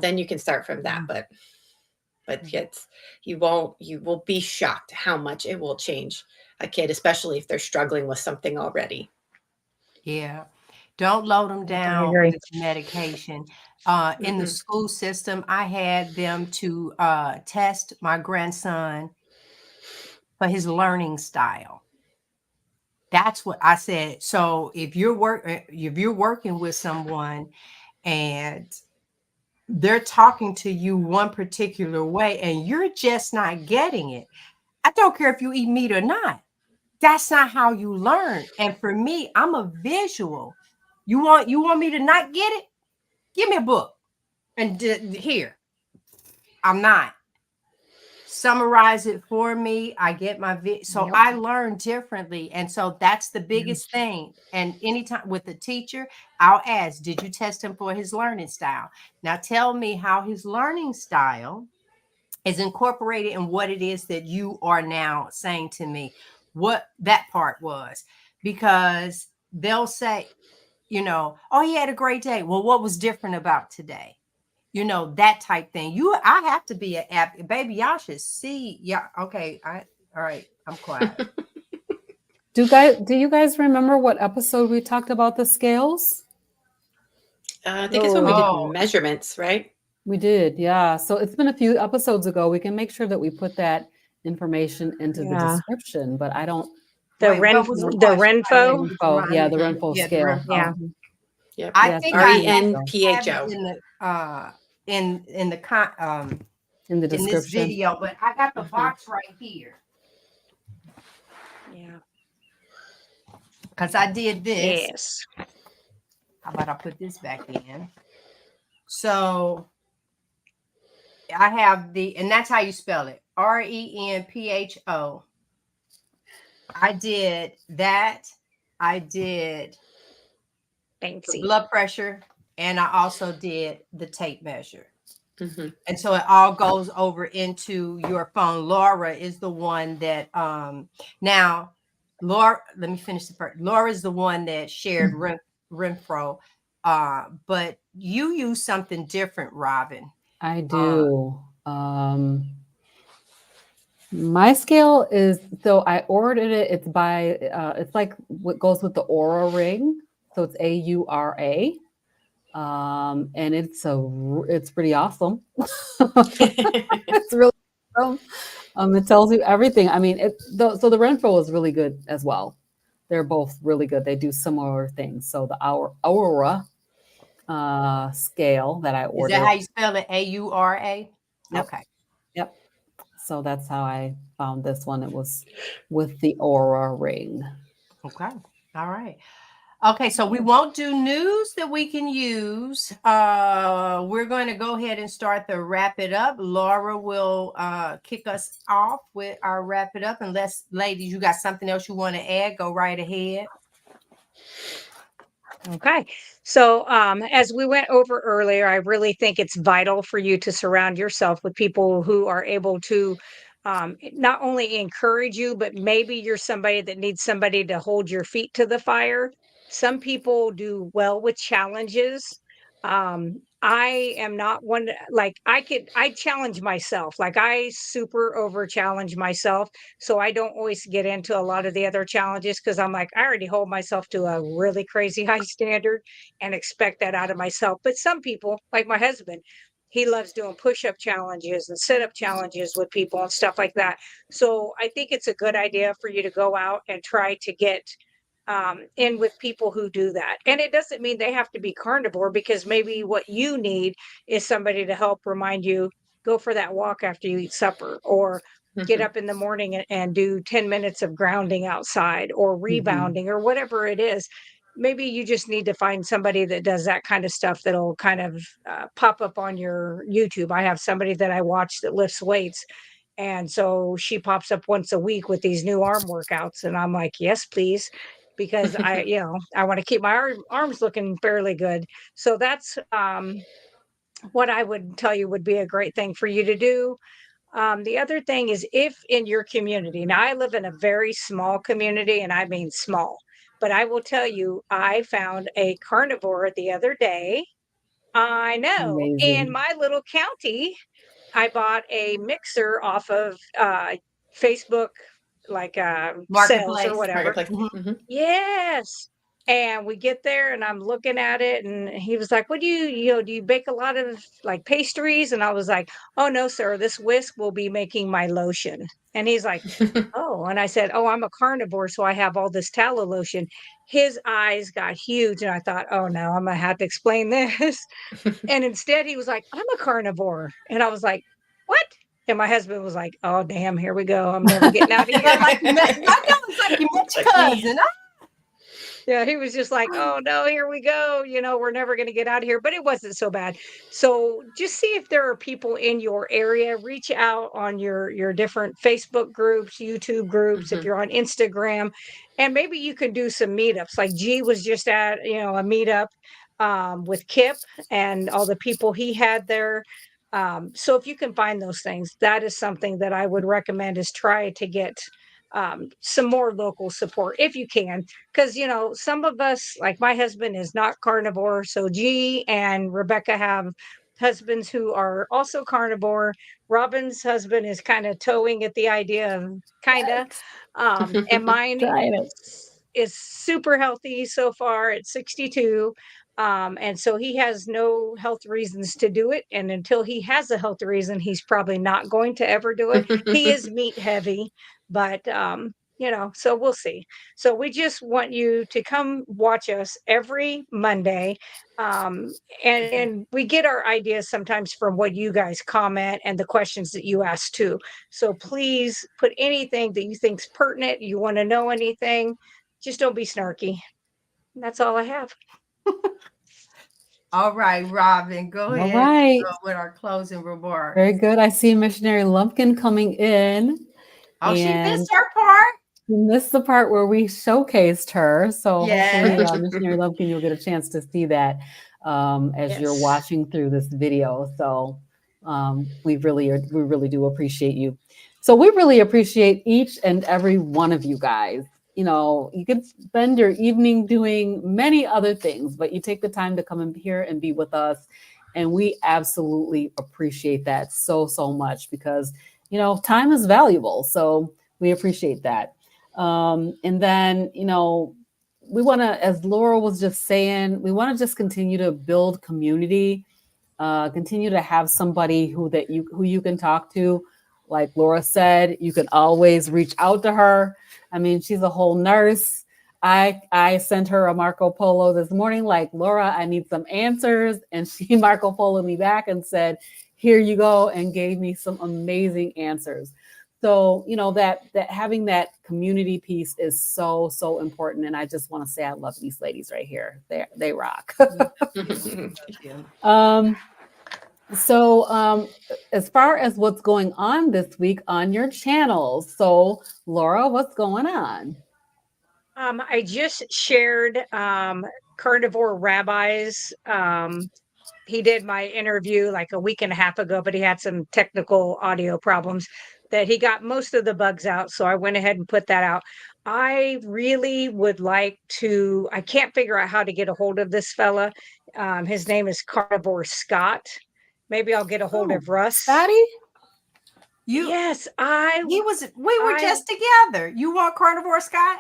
then you can start from that. But you will be shocked how much it will change a kid, especially if they're struggling with something already. Yeah. Don't load them down agree. with medication. In the school system, I had them to test my grandson for his learning style. That's what I said. So if you're working with someone and they're talking to you one particular way and you're just not getting it, I don't care if you eat meat or not. That's not how you learn. And for me, I'm a visual. You want me to not get it? Give me a book. And here, I'm not. Summarize it for me. I get my so I learn differently. And so that's the biggest thing. And anytime with the teacher, I'll ask, did you test him for his learning style? Now tell me how his learning style is incorporated in what it is that you are now saying to me, what that part was. Because they'll say, oh, he had a great day. Well, what was different about today? that type thing. I have to be an app, baby. Y'all should see. Yeah. Okay. All right. I'm quiet. Do you guys remember what episode we talked about the scales? I think it's when we did Oh. measurements, right? We did, yeah. So it's been a few episodes ago. We can make sure that we put that information into the Yeah. description, but I don't. The Wait, what was the question? Renfo. Oh, yeah, the Mhm. Renfo Yeah, the scale. Renfo. Yeah. Yep. I Yes, think the I have RENPHO. it in the in the in this description. video, but I got the Mhm. box right here Yeah. because I did this. Yes. How about I put this back in? So I have and that's how you spell it. RENPHO. I did that. I did the Fancy. blood pressure, and I also did the tape measure. Mhm. And so it all goes over into your phone. Laura is the one that now Laura, let me finish the first. Laura is the one that shared Renfro. But you use something different, Robin. I do. My scale is, so I ordered it. It's by it's like what goes with the Aura ring. So it's AURA. And it's pretty awesome. It's really awesome. It tells you everything. I mean, so the Renfro is really good as well. They're both really good. They do similar things. So the Aura scale that I Is that ordered. how you spell it? AURA? Yep. Okay. Yep. So that's how I found this one. It was with the Aura ring. Okay. All right. Okay, so we won't do news that we can use. We're going to go ahead and start the wrap it up. Laura will kick us off with our wrap it up. Unless, ladies, you got something else you want to add, go right ahead. Okay. So, as we went over earlier, I really think it's vital for you to surround yourself with people who are able to not only encourage you, but maybe you're somebody that needs somebody to hold your feet to the fire. Some people do well with challenges. I am not one like I challenge myself. Like I super over challenge myself. So I don't always get into a lot of the other challenges because I'm like, I already hold myself to a really crazy high standard and expect that out of myself. But some people, like my husband, he loves doing push-up challenges and sit-up challenges with people and stuff like that. So I think it's a good idea for you to go out and try to get in with people who do that. And it doesn't mean they have to be carnivore because maybe what you need is somebody to help remind you go for that walk after you eat supper or get Mhm. up in the morning and do 10 minutes of grounding outside or Mhm. rebounding or whatever it is. Maybe you just need to find somebody that does that kind of stuff that'll kind of pop up on your YouTube. I have somebody that I watch that lifts weights. And so she pops up once a week with these new arm workouts. And I'm like, yes, please. Because I want to keep my arms looking fairly good. So that's what I would tell you would be a great thing for you to do. The other thing is if in your community, now I live in a very small community and I mean small, but I will tell you, I found a carnivore the other day. I know in Amazing. my little county, I bought a mixer off of Facebook, like sales or Marketplace. whatever. Marketplace. Mhm. Mhm. Yes. And we get there and I'm looking at it and he was like, what do you bake a lot of like pastries? And I was like, oh no, sir, this whisk will be making my lotion. And he's like, oh, and I said, oh, I'm a carnivore, so I have all this tallow lotion. His eyes got huge and I thought, oh no, I'm gonna have to explain this. And instead he was like, I'm a carnivore. And I was like, what? And my husband was like, oh damn, here we go. I'm never getting out of here. I know it's like you met your Like me. cousin. Yeah, he was just like, "Oh no, here we go. We're never going to get out of here." But it wasn't so bad. So just see if there are people in your area. Reach out on your different Facebook groups, YouTube groups, if Mhm. you're on Instagram, and maybe you can do some meetups. Like G was just at a meetup with Kip and all the people he had there. So if you can find those things, that is something that I would recommend is try to get some more local support if you can because some of us like my husband is not carnivore, so G and Rebecca have husbands who are also carnivore. Robin's husband is kind of towing at the idea of kind of, and mine Trying it. is super healthy so far at 62. And so he has no health reasons to do it. And until he has a health reason, he's probably not going to ever do it. He is meat heavy, but so we'll see. So we just want you to come watch us every Monday. And we get our ideas sometimes from what you guys comment and the questions that you ask too. So please put anything that you think's pertinent, you want to know anything, just don't be snarky. That's all I have. All right, Robin, go All ahead right. with our closing remarks. Very good. I see Missionary Lumpkin coming in. Oh, she and missed her part. you missed the part where we showcased her. So Yes. hopefully, Missionary Lumpkin, you'll get a chance to see that as you're Yes. watching through this video. So we really do appreciate you. So we really appreciate each and every one of you guys. You know, you could spend your evening doing many other things, but you take the time to come in here and be with us. And we absolutely appreciate that so much because, you know, time is valuable. So we appreciate that. And then, you know, we want to, as Laura was just saying, we want to just continue to build community, continue to have somebody who you can talk to. Like Laura said, you can always reach out to her. I mean, she's a whole nurse. I sent her a Marco Polo this morning, like, Laura, I need some answers. And she Marco Polo me back and said, here you go, and gave me some amazing answers. So, you know, that having that community piece is so important. And I just want to say I love these ladies right here. They rock. So as far as what's going on this week on your channels, so Laura, what's going on? I just shared Carnivore Rabbis. He did my interview like a week and a half ago, but he had some technical audio problems that he got most of the bugs out. So I went ahead and put that out. I really would like to, I can't figure out how to get a hold of this fella. His name is Carnivore Scott. Maybe I'll get a hold of Russ. Scotty? Yes, we were just together. You want Carnivore Scott?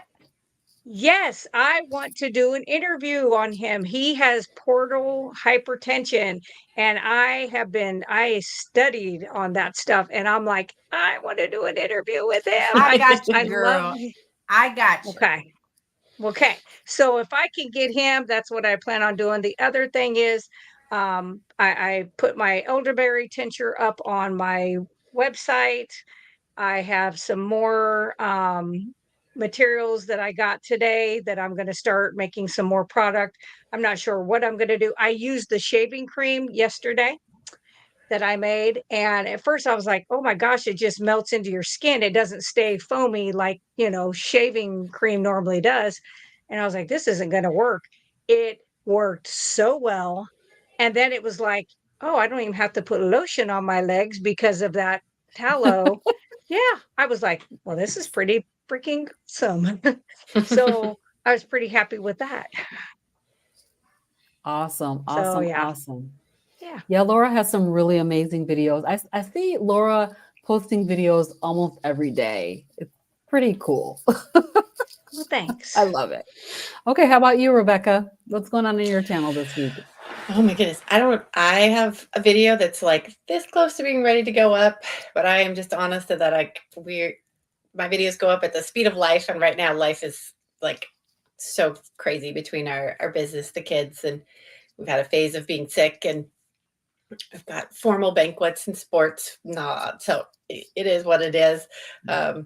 Yes, I want to do an interview on him. He has portal hypertension, and I studied on that stuff, and I'm like, I want to do an interview with him. I got you, girl. I got you. Okay. So if I can get him, that's what I plan on doing. The other thing is, I put my elderberry tincture up on my website. I have some more materials that I got today that I'm going to start making some more product. I'm not sure what I'm going to do. I used the shaving cream yesterday that I made. And at first I was like, oh my gosh, it just melts into your skin. It doesn't stay foamy like, shaving cream normally does. And I was like, this isn't going to work. It worked so well. And then it was like, oh, I don't even have to put lotion on my legs because of that tallow. Yeah. I was like, well, this is pretty freaking awesome. So I was pretty happy with that. Awesome. Yeah, Laura has some really amazing videos. I see Laura posting videos almost every day. It's pretty cool. Well, thanks. I love it. Okay, how about you, Rebecca? What's going on in your channel this week? Oh my goodness. I have a video that's like this close to being ready to go up, but I am just honest that my videos go up at the speed of life. And right now life is like so crazy between our business, the kids, and we've had a phase of being sick, and I've got formal banquets and sports. So it is what it is. But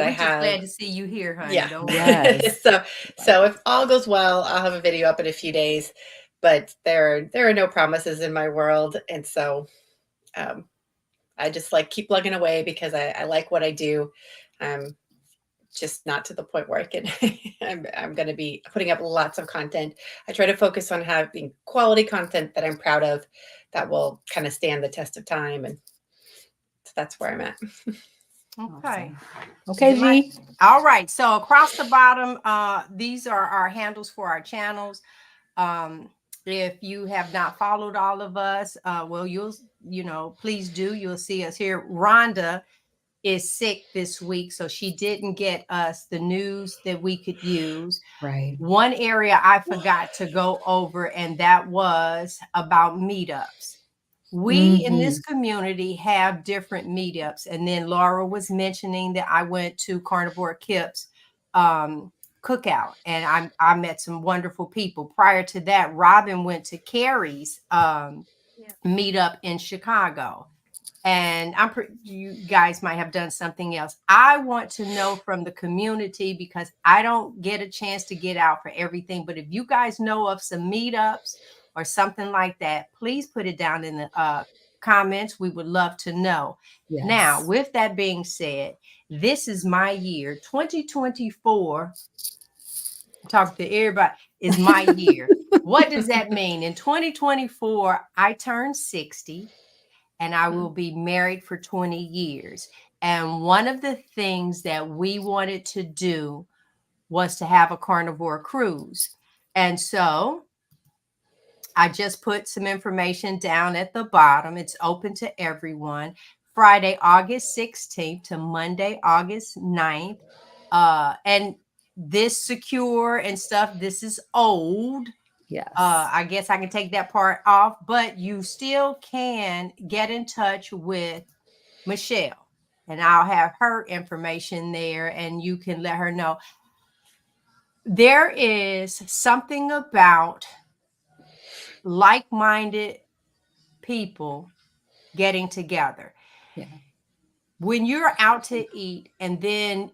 we're just glad to see you here, honey. Yeah. Yes. So if all goes well, I'll have a video up in a few days, but there are no promises in my world. And so I just keep plugging away because I like what I do. Just not to the point where I can, I'm going to be putting up lots of content. I try to focus on having quality content that I'm proud of, that will kind of stand the test of time. And so that's where I'm at. Okay. Okay, G. All right. So across the bottom, these are our handles for our channels. If you have not followed all of us, well, please do. You'll see us here. Rhonda is sick this week, so she didn't get us the news that we could use. Right. One area I forgot to go over, and that was about meetups. We in this community have different meetups. And then Laura was mentioning that I went to Carnivore Kip's cookout, and I met some wonderful people. Prior to that, Robin went to Carrie's meetup in Chicago. And you guys might have done something else. I want to know from the community, because I don't get a chance to get out for everything. But if you guys know of some meetups or something like that, please put it down in the comments. We would love to know. Yes. Now, with that being said, this is my year, 2024. Talk to everybody, is my year. What does that mean? In 2024, I turned 60. And I will be married for 20 years. And one of the things that we wanted to do was to have a carnivore cruise. And so I just put some information down at the bottom. It's open to everyone. Friday, August 16th to Monday, August 9th. And this secure and stuff, this is old. Yes. I guess I can take that part off, but you still can get in touch with Michelle, and I'll have her information there, and you can let her know. There is something about like-minded people getting together. Yeah. When you're out to eat, and then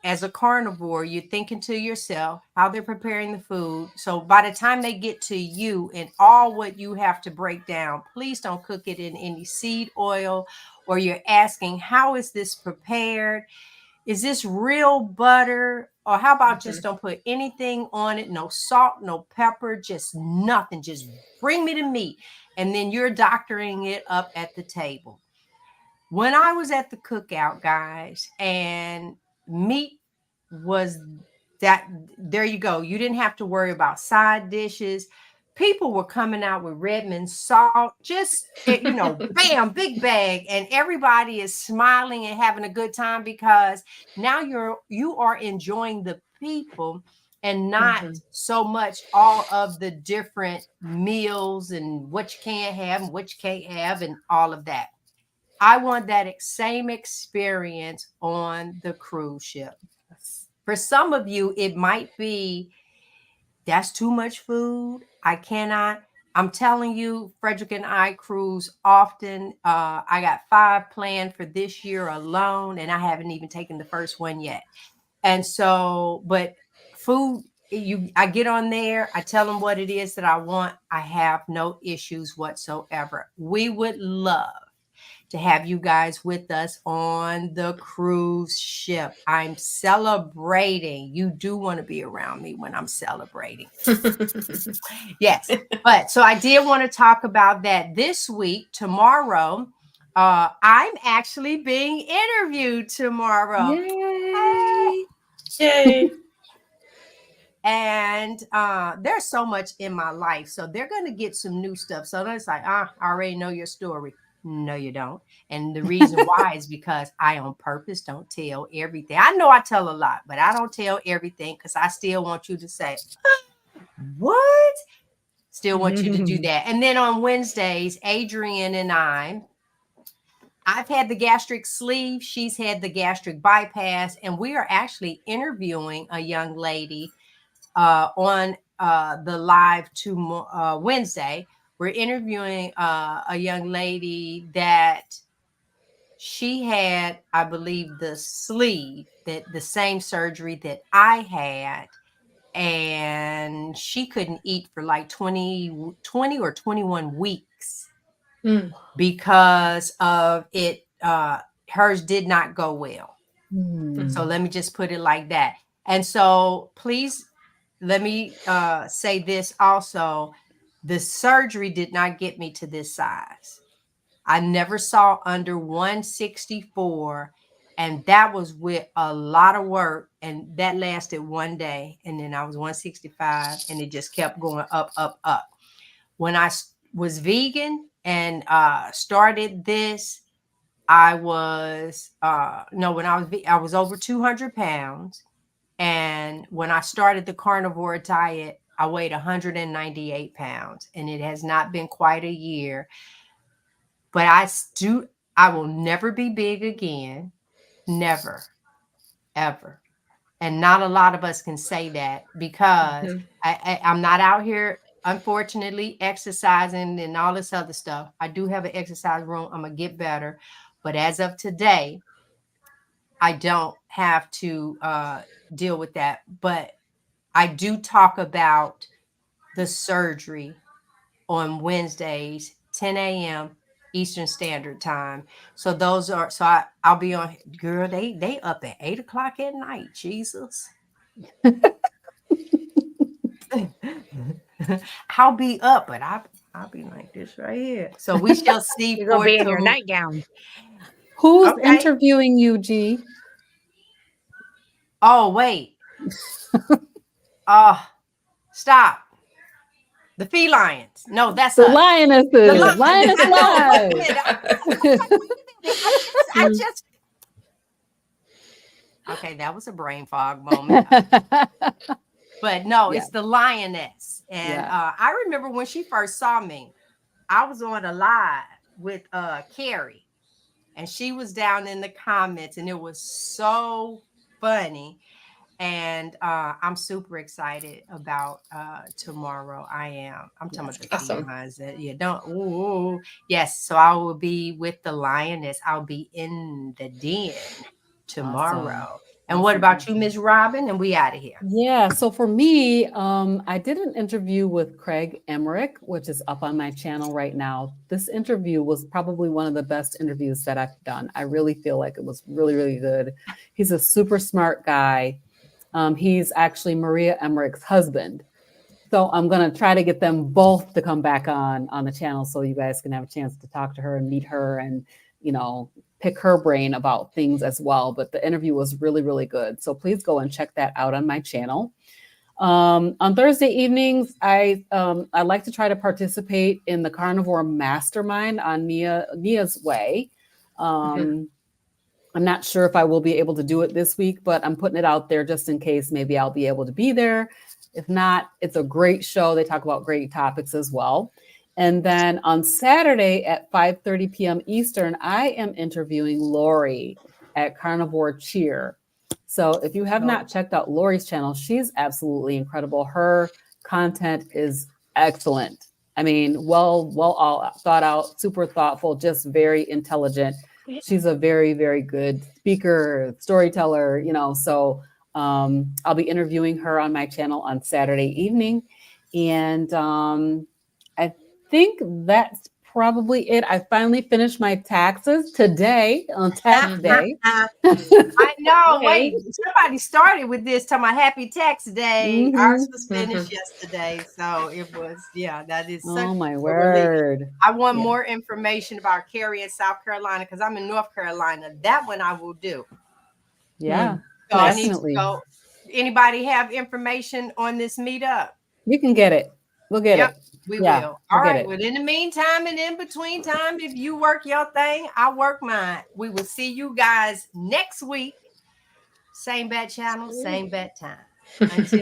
as a carnivore, you're thinking to yourself how they're preparing the food. So by the time they get to you and all what you have to break down, please don't cook it in any seed oil, or you're asking, how is this prepared? Is this real butter? Or how about just don't put anything on it? No salt, no pepper, just nothing. Just bring me the meat. And then you're doctoring it up at the table. When I was at the cookout, guys, and meat was that, there you go. You didn't have to worry about side dishes. People were coming out with Redmond salt, just, bam, big bag. And everybody is smiling and having a good time, because now you are enjoying the people and not so much all of the different meals and what you can have and what you can't have and all of that. I want that same experience on the cruise ship. For some of you, it might be, that's too much food. I cannot. I'm telling you, Frederick and I cruise often. I got 5 planned for this year alone, and I haven't even taken the first one yet. And so, but food, I get on there, I tell them what it is that I want. I have no issues whatsoever. We would love to have you guys with us on the cruise ship. I'm celebrating. You do want to be around me when I'm celebrating. Yes. But so I did want to talk about that this week. Tomorrow, I'm actually being interviewed tomorrow. Yay! Yay. And there's so much in my life. So they're going to get some new stuff. So it's like, I already know your story. No, you don't. And the reason why is because I on purpose don't tell everything. I know I tell a lot, but I don't tell everything, because I still want you to say, what? Still want you to do that. And then on Wednesdays, Adrienne and I've had the gastric sleeve. She's had the gastric bypass. And we are actually interviewing a young lady on the live to Wednesday. We're interviewing a young lady that she had, I believe, the sleeve, that the same surgery that I had. And she couldn't eat for like 20 or 21 weeks because of it. Hers did not go well. So let me just put it like that. And so please, let me say this also. The surgery did not get me to this size. I never saw under 164. And that was with a lot of work. And that lasted one day. And then I was 165. And it just kept going up, up, up. when I was vegan and started this, I was when I was over 200 pounds. And when I started the carnivore diet, I weighed 198 pounds, and it has not been quite a year. But I will never be big again. Never, ever. And not a lot of us can say that because I'm not out here, unfortunately, exercising and all this other stuff. I do have an exercise room. I'm going to get better. But as of today, I don't have to deal with that. But I do talk about the surgery on Wednesdays, 10 a.m. Eastern Standard Time. So I'll be on. Girl, they up at 8 o'clock at night. Jesus. I'll be up, but I'll be like this right here. So we shall see. You're gonna be in your nightgown. Who's Okay. interviewing you, G? Oh, wait. Stop. The felines. No, that's The us. lionesses. The Lioness I know, live. I just okay, that was a brain fog moment. But no, Yeah. it's the lioness. And Yeah. I remember when she first saw me, I was on a live with Carrie, and she was down in the comments, and it was so funny. And I'm super excited about tomorrow. I am. I'm talking about the awesome. felines. Yes. So I will be with the lioness. I'll be in the den tomorrow. Awesome. And what about you, Ms. Robin? And we out of here. Yeah. So for me, I did an interview with Craig Emmerich, which is up on my channel right now. This interview was probably one of the best interviews that I've done. I really feel like it was really, really good. He's a super smart guy. He's actually Maria Emmerich's husband. So I'm going to try to get them both to come back on the channel so you guys can have a chance to talk to her and meet her and, pick her brain about things as well. But the interview was really, really good. So please go and check that out on my channel. On Thursday evenings, I like to try to participate in the Carnivore Mastermind on Nia's Way. I'm not sure if I will be able to do it this week, but I'm putting it out there just in case maybe I'll be able to be there. If not, it's a great show. They talk about great topics as well. And then on Saturday at 5:30 p.m. Eastern, I am interviewing Lori at Carnivore Cheer. So if you have not checked out Lori's channel, she's absolutely incredible. Her content is excellent. I mean, well all thought out, super thoughtful, just very intelligent. She's a very, very good speaker, storyteller, so I'll be interviewing her on my channel on Saturday evening. And I think that's probably it. I finally finished my taxes today on tax day. I know. Wait, somebody started with this talking about happy tax day. Ours was finished yesterday. So it was, that is such my word. I want more information about Carrie in South Carolina because I'm in North Carolina. That one I will do. Yeah. So I need to go. Anybody have information on this meetup? You can get it. We'll get it. We will. All right. Well, in the meantime and in between time, if you work your thing, I work mine. We will see you guys next week. Same bat channel, same bat time. Until